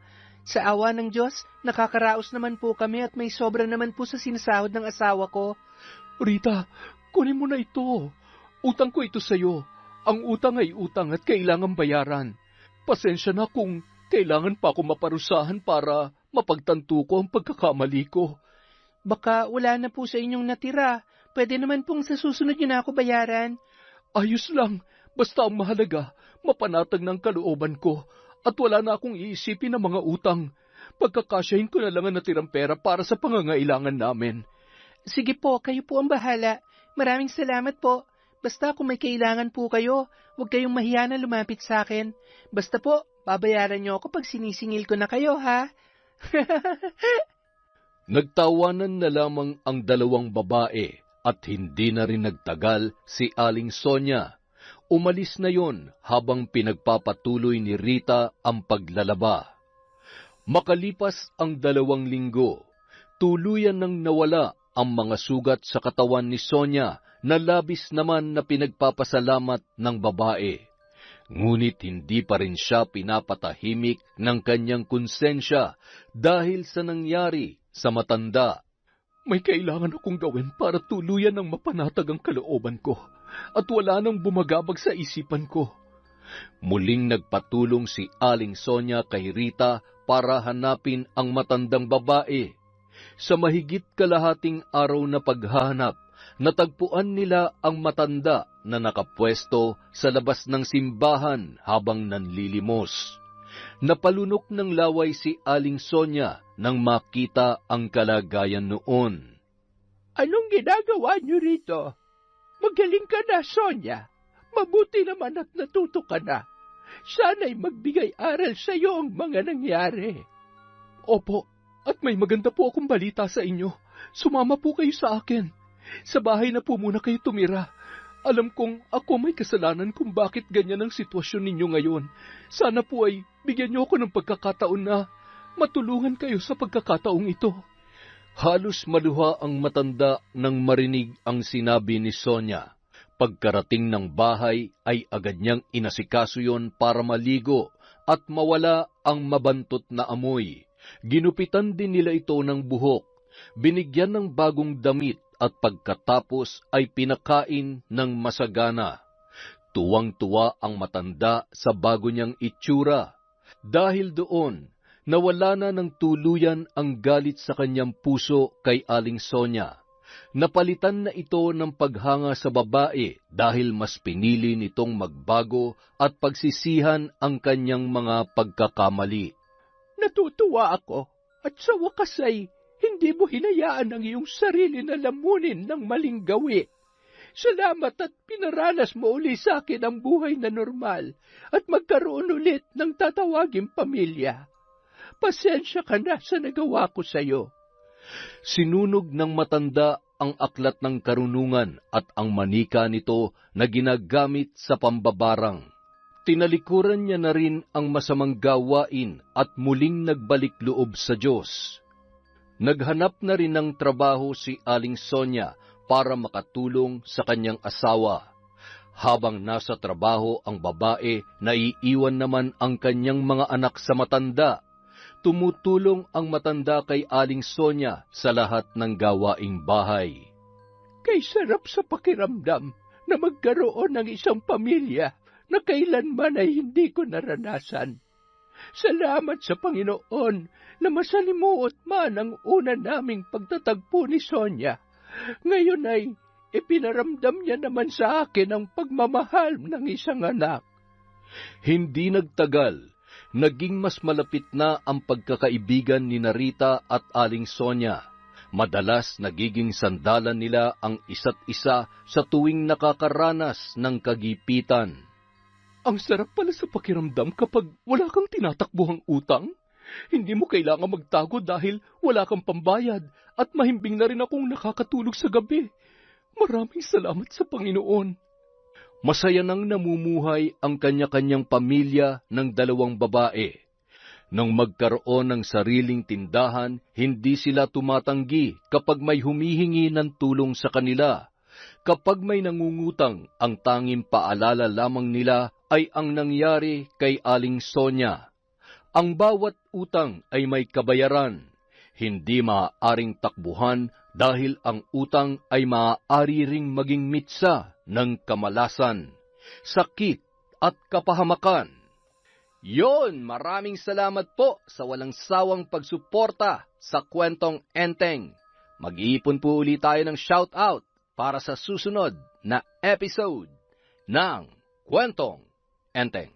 Sa awa ng Diyos, nakakaraos naman po kami at may sobra naman po sa sinasahod ng asawa ko. Rita, kunin mo na ito. Utang ko ito sa'yo. Ang utang ay utang at kailangan bayaran. Pasensya na kung kailangan pa ako maparusahan para mapagtanto ko ang pagkakamali ko. Baka wala na po sa inyong natira. Pwede naman pong sa susunod nyo na ako bayaran. Ayos lang, basta ang mahalaga, mapanatag ng kalooban ko at wala na akong iisipin ng mga utang. Pagkakasyahin ko na lang ang natirang pera para sa pangangailangan namin. Sige po, kayo po ang bahala. Maraming salamat po. Basta kung may kailangan po kayo, huwag kayong mahiya na lumapit sa akin. Basta po, babayaran niyo ako pag sinisingil ko na kayo, ha? Nagtawanan na lamang ang dalawang babae at hindi na rin nagtagal si Aling Sonia. Umalis na yon habang pinagpapatuloy ni Rita ang paglalaba. Makalipas ang 2 linggo, tuluyan nang nawala ang mga sugat sa katawan ni Sonia na labis naman na pinagpapasalamat ng babae. Ngunit hindi pa rin siya pinapatahimik ng kanyang konsensya dahil sa nangyari sa matanda. May kailangan akong gawin para tuluyan ng mapanatag ang kalooban ko at wala nang bumagabag sa isipan ko. Muling nagpatulong si Aling Sonia kay Rita para hanapin ang matandang babae. Sa mahigit kalahating araw na paghahanap, natagpuan nila ang matanda na nakapwesto sa labas ng simbahan habang nanlilimos. Napalunok ng laway si Aling Sonia nang makita ang kalagayan noon. Anong ginagawa niyo rito? Magaling ka na, Sonia. Mabuti naman at natuto ka na. Sana'y magbigay aral sa iyo ang mga nangyari. Opo, at may maganda po akong balita sa inyo. Sumama po kayo sa akin. Sa bahay na po muna kayo tumira. Alam kong ako may kasalanan kung bakit ganyan ang sitwasyon ninyo ngayon. Sana po ay bigyan niyo ako ng pagkakataon na matulungan kayo sa pagkakataong ito. Halos maluha ang matanda nang marinig ang sinabi ni Sonia. Pagkarating ng bahay ay agad niyang inasikaso yon para maligo at mawala ang mabantot na amoy. Ginupitan din nila ito ng buhok, binigyan ng bagong damit at pagkatapos ay pinakain ng masagana. Tuwang-tuwa ang matanda sa bago niyang itsura. Dahil doon, nawala na ng tuluyan ang galit sa kanyang puso kay Aling Sonia. Napalitan na ito ng paghanga sa babae dahil mas pinili nitong magbago at pagsisihan ang kanyang mga pagkakamali. Natutuwa ako at sa wakas ay hindi mo hinayaan ang iyong sarili na lamunin ng maling gawi. Salamat at pinaranas mo uli sa akin ang buhay na normal at magkaroon ulit ng tatawaging pamilya. Pasensya ka na sa nagawa ko sa iyo. Sinunog ng matanda ang aklat ng karunungan at ang manika nito na ginagamit sa pambabarang. Tinalikuran niya na rin ang masamang gawain at muling nagbalik loob sa Diyos. Naghanap na rin ng trabaho si Aling Sonia para makatulong sa kanyang asawa. Habang nasa trabaho ang babae, naiiwan naman ang kanyang mga anak sa matanda. Tumutulong ang matanda kay Aling Sonia sa lahat ng gawaing bahay. Kay sarap sa pakiramdam na magkaroon ng isang pamilya na kailanman ay hindi ko naranasan. Salamat sa Panginoon na masalimuot man ang una naming pagtatagpo ni Sonia. Ngayon ay ipinaramdam niya naman sa akin ang pagmamahal ng isang anak. Hindi nagtagal, naging mas malapit na ang pagkakaibigan ni Rita at Aling Sonia. Madalas nagiging sandalan nila ang isa't isa sa tuwing nakakaranas ng kagipitan. Ang sarap pala sa pakiramdam kapag wala kang tinatakbuhang utang. Hindi mo kailangan magtago dahil wala kang pambayad at mahimbing na rin akong nakakatulog sa gabi. Maraming salamat sa Panginoon. Masaya nang namumuhay ang kanya-kanyang pamilya ng dalawang babae. Nang magkaroon ng sariling tindahan, hindi sila tumatanggi kapag may humihingi ng tulong sa kanila. Kapag may nangungutang, ang tanging paalala lamang nila ay ang nangyari kay Aling Sonia. Ang bawat utang ay may kabayaran. Hindi maaaring takbuhan dahil ang utang ay maaari ring maging mitsa ng kamalasan, sakit at kapahamakan. Maraming salamat po sa walang sawang pagsuporta sa Kwentong Enteng. Mag-iipon po ulit tayo ng shoutout para sa susunod na episode ng Kwentong Enteng.